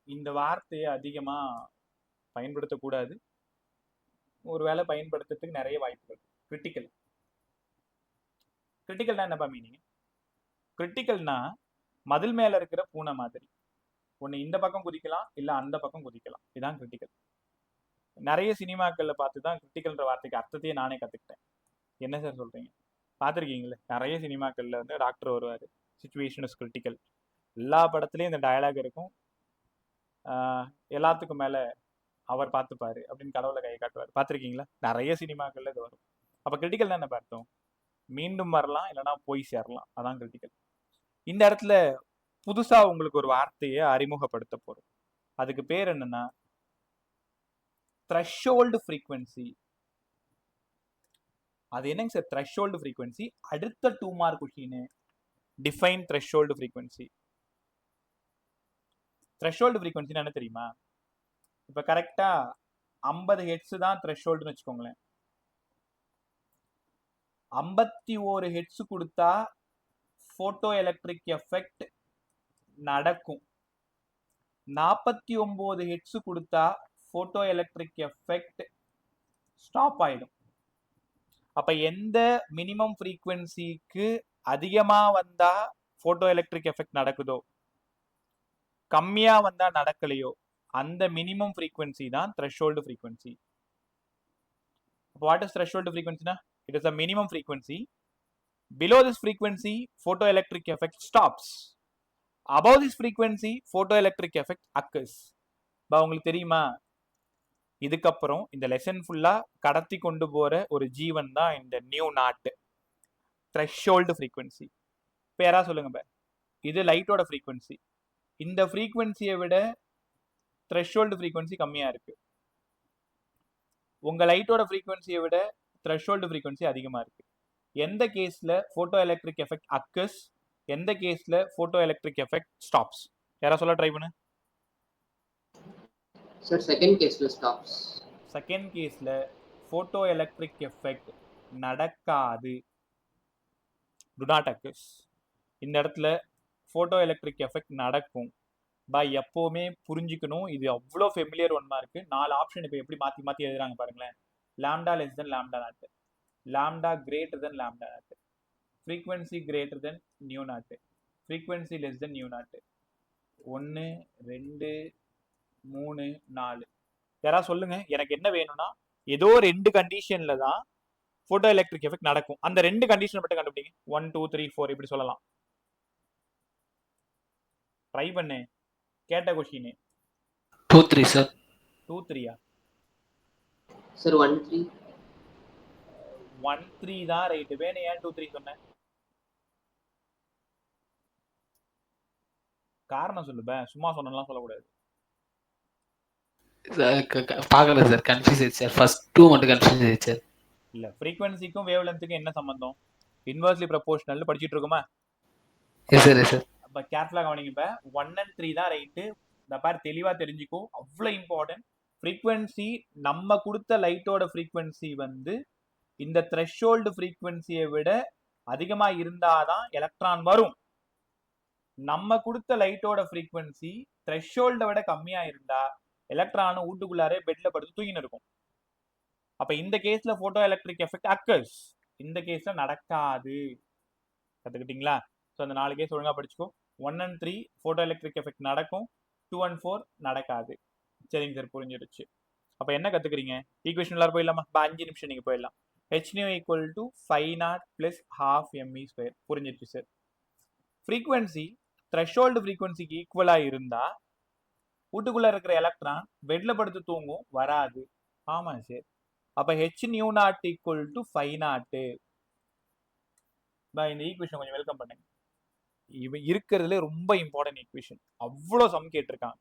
இந்த வார்த்தையை அதிகமா பயன்படுத்தக்கூடாது, ஒருவேளை பயன்படுத்துறதுக்கு நிறைய வாய்ப்புகள். கிரிட்டிக்கல். கிரிட்டிக்கல்னா என்னப்பா மீனிங்? கிரிட்டிக்கல்னா மதில் மேல இருக்கிற பூனை மாதிரி, ஒன்று இந்த பக்கம் குதிக்கலாம் இல்லை அந்த பக்கம் குதிக்கலாம். இதுதான் கிரிட்டிக்கல். நிறைய சினிமாக்கள்ல பார்த்து தான் கிரிட்டிக்கல்ன்ற வார்த்தைக்கு அர்த்தத்தையே நானே கற்றுக்கிட்டேன். என்ன சார் சொல்றீங்க? பார்த்துருக்கீங்களே, நிறைய சினிமாக்கள்ல வந்து டாக்டர் வருவார், சிச்சுவேஷன் இஸ் கிரிட்டிக்கல். எல்லா படத்துலையும் இந்த டயலாக் இருக்கும், எல்லாத்துக்கும் மேலே அவர் பார்த்துப்பாரு அப்படின்னு கடவுளை கை காட்டுவார். பார்த்துருக்கீங்களா? நிறைய சினிமாக்கள்ல இது வரும். அப்போ கிரிட்டிக்கல்னா என்ன பார்த்தோம்? மீண்டும் வரலாம், இல்லைனா போய் சேரலாம், அதான் கிரிட்டிக்கல். இந்த இடத்துல புதுசா உங்களுக்கு ஒரு வார்த்தையை அறிமுகப்படுத்த போறோம். அதுக்கு பேர் என்னன்னா த்ரெஷோல்டு ஃப்ரீக்வன்சி. அது என்னங்க சார் த்ரெஷோல்டு ஃப்ரீக்வன்சி? அடுத்த 2 mark question. Define threshold frequency. Threshold ஃப்ரீக்வன்சின்னு என்ன தெரியுமா? இப்போ கரெக்டா 50 ஹெட்ஸ் தான் த்ரெஷோல்டுன்னு வச்சுக்கோங்களேன். 51 ஹெட்ஸ் கொடுத்தா போட்டோ எலக்ட்ரிக் எஃபெக்ட் நடக்கும். 49 ஹெட்ஸ் கொடுத்தா போட்டோ எலக்ட்ரிக் எஃபெக்ட் ஸ்டாப் ஆயிடும். அப்ப எந்த மினிமம் ஃப்ரீக்வன்சிக்கு அதிகமா வந்தா போட்டோ எலக்ட்ரிக் எஃபெக்ட் நடக்குதோ, கம்மியா வந்தா நடக்கலையோ, அந்த மினிமம் ஃப்ரீக்வன்சி தான் threshold frequency. What is threshold ஃப்ரீக்வன்சினா? It is a minimum frequency. Below this frequency, photoelectric effect stops. Above this frequency, photoelectric effect occurs. உங்களுக்கு தெரியுமா, இதுக்கப்புறம் இந்த லெசன் ஃபுல்லா கடத்தி கொண்டு போற ஒரு ஜீவன் தான் இந்த நியூ நாட், த்ரெஷோல்டு ஃப்ரீக்வன்சி. பேரா சொல்லுங்க. இது லைட்டோட ஃப்ரீக்வன்சி. இந்த ஃப்ரீக்வன்சியை விட த்ரெஷோல்டு ஃப்ரீக்வன்சி கம்மியா இருக்கு. உங்க லைட்டோட ஃப்ரீக்வன்சியை விட த்ரெஷோல்டு ஃப்ரீக்வன்சி அதிகமா இருக்கு. எந்த கேஸ்ல போட்டோ எலக்ட்ரிக் எஃபெக்ட் அக்கர்ஸ், எந்த கேஸ்ல போட்டோ எலக்ட்ரிக் எஃபெக்ட் ஸ்டாப்ஸ்? யாரா சொல்ல ட்ரை பண்ணு. சார் செகண்ட் கேஸ்ல ஸ்டாப்ஸ். செகண்ட் கேஸ்ல போட்டோ எலக்ட்ரிக் எஃபெக்ட் நடக்காது, டு நாட் அக்கர்ஸ். இந்த இடத்துல போட்டோ எலக்ட்ரிக் எஃபெக்ட் நடக்கும். எப்பவுமே புரிஞ்சுக்கணும், இது அவ்வளோ ஃபெமிலியர் ஒன்றா இருக்கு. 4 ஆப்ஷன் இப்போ எப்படி மாற்றி மாற்றி எழுதுறாங்க பாருங்களேன். Lambda less than lambda naught, lambda greater than lambda naught, frequency greater than new not, frequency less than new not. 1 2 3 4. யாராவது சொல்லுங்க, எனக்கு என்ன வேணும்னா ஏதோ 2 கண்டிஷன்ல தான் போட்டோ எலக்ட்ரிக் எஃபெக்ட் நடக்கும். அந்த 2 கண்டிஷன் மட்டும் கண்டுபிடிங்க. 1 2 3 4 இப்படி சொல்லலாம். ட்ரை பண்ணு. கேட்ட கொஸ்டின் 2 3 சார். 2 3யா சார்? 1 3. 1 3 தான் ரைட். வேணும், ஏன் 2 3 சொன்னேன்? காரணம் சொல்லுப்ப, சும்மா சொன்னலாம் சொல்லக்கூடாது. பார்க்கல சார், கன்ஃபியூஸ் ஆயிடுச்சு சார். ஃபர்ஸ்ட் 2 மட்டும் கன்ஃபியூஸ் ஆயிடுச்சு சார். இல்ல, ஃப்ரீக்வன்சிக்கும் வேவ் லென்த்துக்கும் என்ன சம்பந்தம்? இன்வெர்ஸ்லி ப்ரொபோர்ஷனல் படிச்சிட்டு இருக்கோமா? Yes sir, yes sir. இப்போ கேர்ஃபுல்லாக கவனிங்க. இப்போ 1 and 3 தான் ரைட்டு. இந்த பாரு தெளிவாக தெரிஞ்சுக்கோ, அவ்வளோ இம்பார்ட்டன்ட். ஃப்ரீக்வன்சி நம்ம கொடுத்த லைட்டோட ஃப்ரீக்வன்சி வந்து இந்த த்ரெஷ்ஹோல்டு ஃப்ரீக்வன்சியை விட அதிகமாக இருந்தாதான் எலக்ட்ரான் வரும். நம்ம கொடுத்த லைட்டோட ஃப்ரீக்வன்சி த்ரெஷ்ஹோல்டை விட கம்மியாக இருந்தா எலக்ட்ரானும் வீட்டுக்குள்ளாரே பெட்ல படுத்து தூங்கின்னு இருக்கும். அப்ப இந்த கேஸ்ல போட்டோ எலக்ட்ரிக் எஃபெக்ட் அக்கர்ஸ், இந்த கேஸ்ல நடக்காது. கத்துக்கிட்டீங்களா? ஸோ அந்த 4 கேஸ் ஒழுங்கா படிச்சுக்கோ. 1 and 3 போட்டோ எலக்ட்ரிக் எஃபெக்ட் நடக்கும், 2 and 4 நடக்காது. சரிங்க சார், புரிஞ்சிருச்சு. அப்ப என்ன கத்துக்கிறீங்க? ஈக்குவேஷன் எல்லாரும் போயிடலாமா? 5 நிமிஷம் நீங்க போயிடலாம். h nu equal to 5 plus half me square. புரிஞ்சிருச்சு சார். ஃப்ரீக்வன்சி த்ரெஷ்ஹோல்டு ஃப்ரீக்வன்சிக்கு ஈக்குவலா இருந்தா வீட்டுக்குள்ள இருக்கிற எலக்ட்ரான் பெட்ல படுத்து தூங்கும், வராது. ஆமா சார். அப்ப h nu naught equal to 5 naught. இந்த ஈக்குவேஷன் கொஞ்சம் வெல்கம் பண்ணுங்க. இவ இருக்கிறதுல ரொம்ப இம்பார்ட்டன்ட் ஈக்குவேஷன். அவ்வளோ சம் கேட்டிருக்காங்க.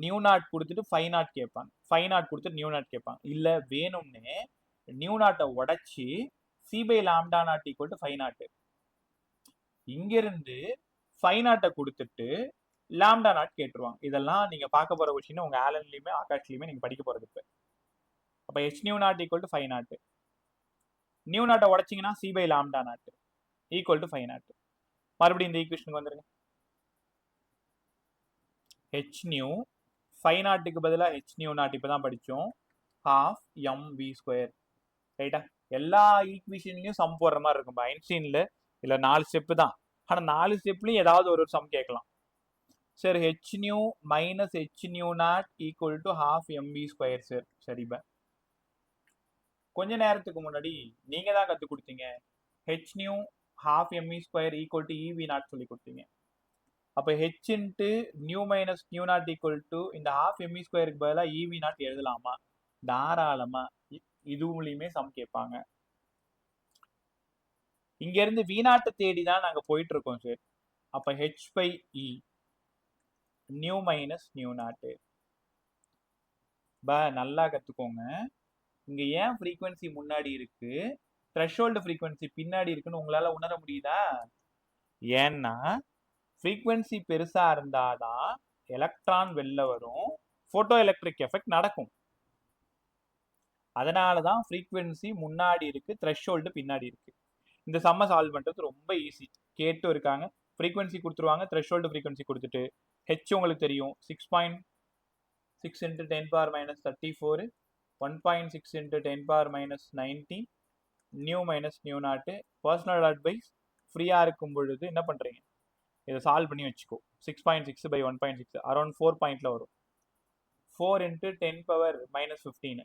நியூ நாட் கொடுத்துட்டு 5 நாட் கேட்பாங்க, 5 நாட் கொடுத்துட்டு நியூ நாட் கேட்பாங்க. இல்ல வேணும்னே நியூ நாட்டை உடைச்சி c by lambda naught equal to 5 naught, இங்க இருந்து 5 நாட்டை கொடுத்துட்டு லாம்டா நாட் கேட்டுருவாங்க. இதெல்லாம் நீங்க பார்க்க போற விஷயம் உங்க ஆலன்லயுமே ஆகாஷ்லயுமே நீங்க படிக்க போறது. இப்ப அப்ப h nu naught equal to 5 naught, nu நாட்டை உடைச்சிங்கன்னா c by lambda naught equal to 5 naught. மறுபடியும் இந்த ஈக்குவேஷனுக்கு வந்துருங்க. h nu 5 நாட்டுக்கு பதிலாக h nu நாட் இப்பதான் படிச்சோம், half mv ஸ்கொயர். ரைட்டா? எல்லா ஈக்குவேஷன்லயும் சம் போடுற மாதிரி இருக்கும். ஐன்ஸ்டீன்ல இல்ல 4 ஸ்டெப் தான், ஆனா 4 ஸ்டெப்லயும் ஏதாவது ஒரு சம் கேட்கலாம். Sir h nu minus h nu not equal to half mv square sir. சரிப்பா, கொஞ்ச நேரத்துக்கு முன்னாடி நீங்க தான் கத்து கொடுத்தீங்க h nu half mv square equal to ev not சொல்லி கொடுத்தீங்க. அப்ப h into new minus nu not equal to இந்த half mv ஸ்கொயருக்கு பதிலாக ev நாட் எழுதலாமா? தாராளமா. இதுவுலயுமே சம் கேட்பாங்க. இங்க இருந்து v நாட்டை தேடி தான் நாங்க போயிட்டு இருக்கோம் சார். அப்ப h by e nu minus nu naught. நல்லா கத்துக்கோங்க. இங்க ஏன் ஃப்ரீக்வன்சி முன்னாடி இருக்கு, த்ரெஷ்ஹோல்டு ஃப்ரீக்வன்சி பின்னாடி இருக்குன்னு உங்களால உணர முடியுதா? ஏன்னா ஃப்ரீக்வன்சி பெருசா இருந்தாதான் எலக்ட்ரான் வெளில வரும், போட்டோ எலக்ட்ரிக் எஃபெக்ட் நடக்கும். அதனாலதான் ஃப்ரீக்வன்சி முன்னாடி இருக்கு, த்ரெஷ்ஹோல்டு பின்னாடி இருக்கு. இந்த சம்ம சால்வ் பண்றது ரொம்ப ஈஸி. கேட்டு இருக்காங்க, ஃப்ரீக்வன்சி கொடுத்துருவாங்க, த்ரெஷ்ஹோல்டு ஃப்ரீக்வன்சி கொடுத்துட்டு ஹெச் உங்களுக்கு தெரியும் 6.6 into 10 power minus 34, 1.6 into 10 power minus 19, new minus new நாட்டு. பர்சனல் அட்வைஸ், ஃப்ரீயா இருக்கும் பொழுது என்ன பண்றீங்க, இதை சால்வ் பண்ணி வச்சுக்கோ. 6.6 by 1.6 அரௌண்ட் 4 பாயிண்ட்ல வரும். 4 into 10 power minus 15.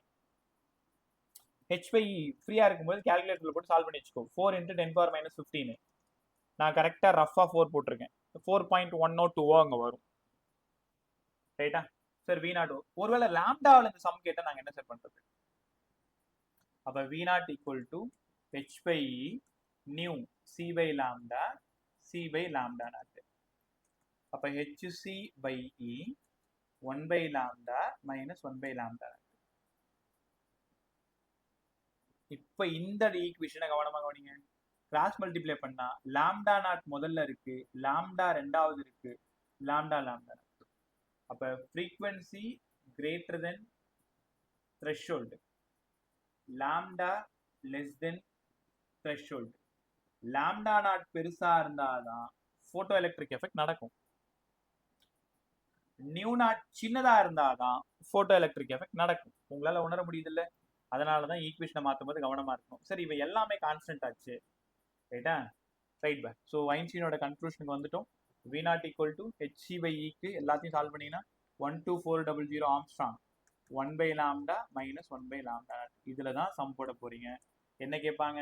h by e ஃப்ரீயா இருக்கும்போது கால்குலேட்டர்ல போட்டு சால்வ் பண்ணி வச்சுக்கோ. 4 into 10 power minus 15. நான் கரெக்டா ரஃபா 4 போட்டிருக்கேன். 4.102 அங்க வரும். ரைட்டா சார்? v நாட் ஒருவேளை லாம்டாவில் இந்த சம் கேட்டா நாங்க என்ன சார் பண்றது? அப்ப v naught equal to h by e new c by lambda c by lambda naught. அப்ப hc by e 1 by lambda minus 1 by lambda. இப்ப இந்த ஈக்குவேஷனை கவனமா கவனிங்க. கிராஸ் மல்டிப்ளை பண்ணா லாம்டா நாட் முதல்ல இருக்கு, லாம்டா ரெண்டாவது இருக்கு, லாம்டா லாம்டா. அப்ப frequency greater than threshold, lambda less than threshold. Lambda naught பெருசா இருந்தாதான் போட்டோ எலக்ட்ரிக் எஃபெக்ட் நடக்கும். நியூ நாட் சின்னதா இருந்தாதான் போட்டோ எலக்ட்ரிக் எஃபெக்ட் நடக்கும். உங்களால உணர முடியுது இல்ல? அதனாலதான் ஈக்குவேஷனை மாற்றும் போது கவனமா இருக்கணும். சரி, இவ எல்லாமே கான்ஸ்டன்ட் ஆச்சு. ரைட்டா? Right by. ஸோ ஐன்ஸ்டீனோட கன்க்ளூஷனுக்கு வந்துட்டோம். v naught equal to hc by eக்கு எல்லாத்தையும் சால்வ் பண்ணீங்கன்னா 12400 angstrom 1 by lambda minus 1 by lambda. இதுல தான் சம் போட போறீங்க. என்ன கேட்பாங்க?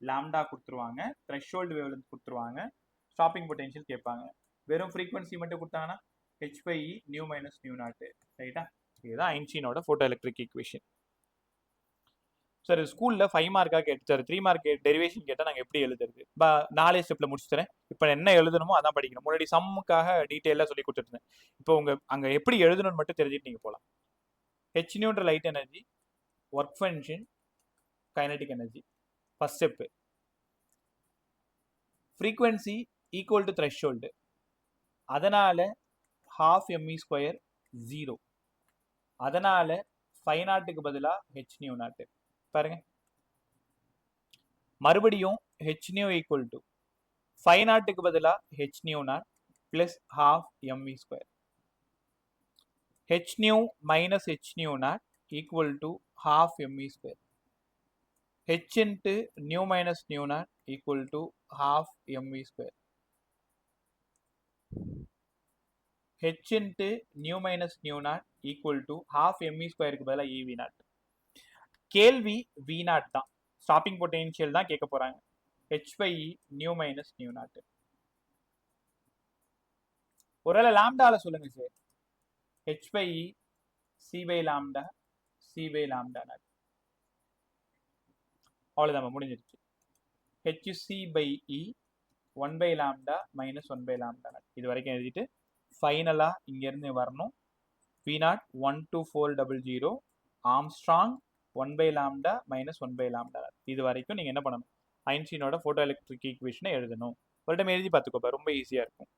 லாம்டா கொடுத்துருவாங்க, த்ரெஷ்ஹோல்டு வேவ்லென்த் கொடுத்துருவாங்க, ஸ்டாப்பிங் பொட்டென்ஷியல் கேட்பாங்க. வெறும் ஃப்ரீக்வன்சி மட்டும் கொடுத்தாங்கன்னா h by e nu minus nu naught. ரைட்டா? இதுதான் ஐன்ஸ்டீனோட போட்டோ எலக்ட்ரிக் ஈக்குவேஷன். சார் ஸ்கூல்ல 5 மார்க்காக கேட்டு சார் 3 மார்க் டெரிவேஷன் கேட்டால் நாங்கள் எப்படி எழுதுறது? 4 ஸ்டெப்ல முடிச்சு தரேன். இப்போ என்ன எழுதணுமோ அதான் படிக்கணும். முன்னாடி சம்முக்காக டீட்டெயிலாக சொல்லி கொடுத்துருந்தேன். இப்போ அங்கே எப்படி எழுதணும்னு மட்டும் தெரிஞ்சுட்டு நீங்கள் போகலாம். ஹெச் நியூன்ற light energy, work function, kinetic energy. First step frequency equal to threshold. அதனால half me ஸ்கொயர் 0. அதனால 5 நாட்டுக்கு பதிலாக ஹெச் நியூ நாட்டு. பாருங்க, மறுபடியும் ஹெச் நியூ ஈக்குவல் டு 5 நாட்டுக்கு பதிலாக H nu not plus half me square. H new minus H nu not equal to half me square. h into nu minus nu naught equal to half mv square. h into nu minus nu naught equal to half mv square க்கு பதிலா ev naught. கேள்வி v naught தான், stopping potential தான் கேட்க போறாங்க. h by e nu minus nu naught. ஒருவேளை லாம்டால சொல்லுங்க sir. h by e c by lambda c by lambda naught. அவ்வளோதான், முடிஞ்சிருச்சு. hc by e 1 by lambda minus 1 by lambda naught. இது வரைக்கும் எழுதிட்டு ஃபைனலாக இங்கேருந்து வரணும். v naught 12400 angstrom 1 by lambda minus 1 by lambda naught. இது வரைக்கும் நீங்கள் என்ன பண்ணணும், ஐன்ஸ்டீனோட ஃபோட்டோ எலக்ட்ரிக் ஈக்குவேஷனை எழுதணும். ஒரு டைம் எழுதி பார்த்துக்கோப்பா, ரொம்ப ஈஸியாக இருக்கும்.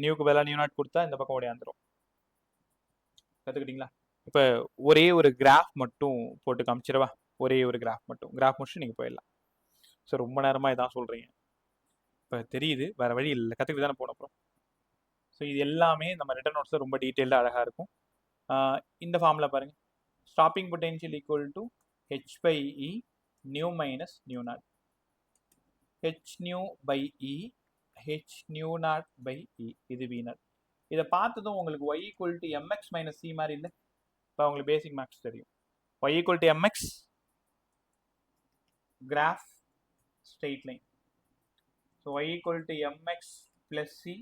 நியூக்கு பதிலாக நியூ நாட் கொடுத்தா இந்த பக்கம் ஓடியாந்துடும். கற்றுக்கிட்டீங்களா? இப்போ ஒரே ஒரு கிராஃப் மட்டும் போட்டு காமிச்சிடவா? ஒரே ஒரு கிராஃப் மட்டும், கிராஃப் முடிச்சு நீங்கள் போயிடலாம். ஸோ ரொம்ப நேரமாக இதான் சொல்கிறீங்க, இப்போ தெரியுது, வேறு வழி இல்லை, கற்றுக்கிட்டு தானே போன அப்புறம். ஸோ இது எல்லாமே நம்ம ரிட்டன் நோட்ஸில் ரொம்ப டீட்டெயிலாக அழகாக இருக்கும். இந்த ஃபார்மில் பாருங்கள், stopping potential equal to h by e nu minus nu naught. H nu by e h nu naught by e, இது வி நாட். இதை பார்த்ததும் உங்களுக்கு y equal to m x minus c மாதிரி இல்லை? இப்போ உங்களுக்கு பேசிக் மேக்ஸ் தெரியும். Y equal to m x graph straight line. So y equal to mx plus c,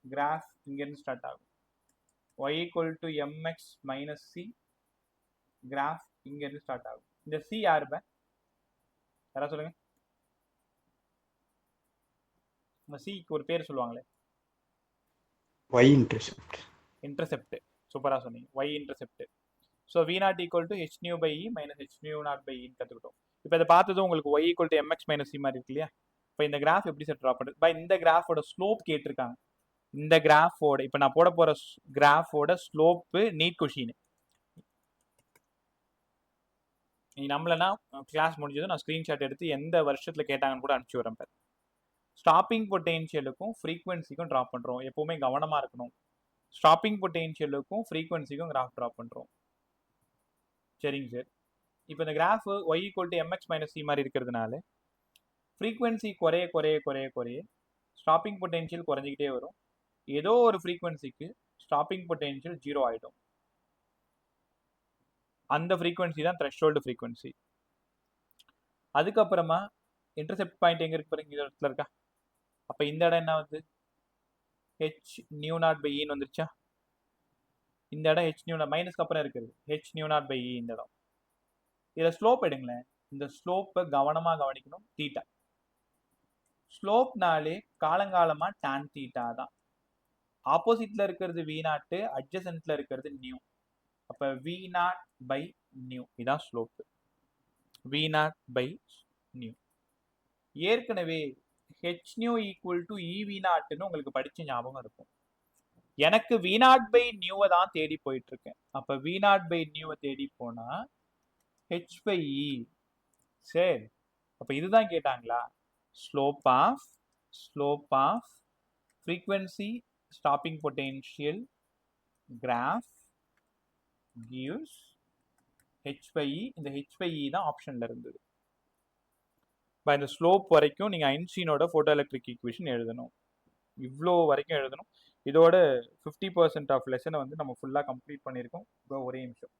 graph இங்கிருந்து ஸ்டார்ட் ஆகும். y equal to mx minus c, graph இங்கிருந்து start ஆகும். இந்த c யாரு பே? யாரா சொல்லுங்க. இந்த c க்கு ஒரு பேர் சொல்லுவாங்களே, y intercept. இன்டர்செப்ட். சூப்பரா சொன்னீங்க, y intercept. So v naught equal to h nu by e minus h nu naught by e கற்றுக்கிட்டோம். இப்போ இதை பார்த்ததும் உங்களுக்கு y equal to mx minus c மாதிரி இருக்கு இல்லையா? இப்போ இந்த கிராஃப் எப்படி சார் ட்ரா பண்ணுறது? இப்போ இந்த கிராஃபோட ஸ்லோப் கேட்டிருக்காங்க. இந்த கிராஃபோட இப்போ நான் போட போகிற கிராஃபோட ஸ்லோப்பு நீட் கொஷின். நீ நம்மளனா கிளாஸ் முடிஞ்சதும் நான் ஸ்க்ரீன்ஷாட் எடுத்து எந்த வருஷத்தில் கேட்டாங்கன்னு கூட அனுப்பிச்சி வரேன். பாரு, ஸ்டாப்பிங் பொட்டென்ஷியலுக்கும் ஃப்ரீக்வன்சிக்கும் ட்ரா பண்ணுறோம், எப்போவுமே கவனமாக இருக்கணும். ஸ்டாப்பிங் பொட்டென்ஷியலுக்கும் ஃப்ரீக்வன்சிக்கும் கிராஃப் ட்ரா பண்ணுறோம். சரிங்க சார். இப்போ இந்த graph y equal to mx minus c மாதிரி இருக்கிறதுனால ஃப்ரீக்வன்சி குறைய குறைய குறைய குறைய ஸ்டாப்பிங் பொட்டென்ஷியல் குறைஞ்சிக்கிட்டே வரும். ஏதோ ஒரு ஃப்ரீக்வன்சிக்கு ஸ்டாப்பிங் பொட்டென்ஷியல் 0 ஆகிடும். அந்த ஃப்ரீக்வன்சி தான் த்ரெஷ்ஹோல்டு ஃப்ரீக்வன்சி. அதுக்கப்புறமா இன்டர்செப்ட் பாயிண்ட் எங்கே இருக்கு பாருங்க, இந்த இடத்துல இருக்கா? அப்போ இந்த இடம் என்ன வந்து ஹெச் நியூ நாட் பை இன்னு வந்துருச்சா? இந்த இடம் ஹெச் நியூ நாட் மைனஸ்க்கு அப்புறம் இருக்குது H nu naught by e. இந்த இடம் இதில் ஸ்லோப் எடுங்களேன். இந்த ஸ்லோப்பை கவனமாக கவனிக்கணும். தீட்டா ஸ்லோப்னாலே காலங்காலமாக டான் தீட்டா தான். ஆப்போசிட்ல இருக்கிறது வி நாட்டு, அட்ஜசன்ட்ல இருக்கிறது நியூ. அப்போ வி நாட் பை நியூ இதான் slope. V naught by nu. ஏற்கனவே h nu equal to e v நாட்னு உங்களுக்கு படிச்ச ஞாபகம் இருக்கும். எனக்கு வி நாட் பை நியூவை தான் தேடி போயிட்டு இருக்கேன். அப்போ வி நாட் பை நியூவை தேடி போனா ஹெச் பை இ. சரி, அப்போ இதுதான் கேட்டாங்களா? Slope of frequency stopping potential graph gives h by e. இந்த ஹெச் பை இ தான் ஆப்ஷனில் இருந்தது. இப்போ இந்த ஸ்லோப் வரைக்கும் நீங்கள் ஐன்ஸ்டீனோட ஃபோட்டோ எலக்ட்ரிக் ஈக்குவேஷன் எழுதணும். இவ்வளோ வரைக்கும் எழுதணும். இதோட 50% ஆஃப் லெசனை வந்து நம்ம ஃபுல்லாக கம்ப்ளீட் பண்ணியிருக்கோம். இப்போ ஒரே நிமிஷம்.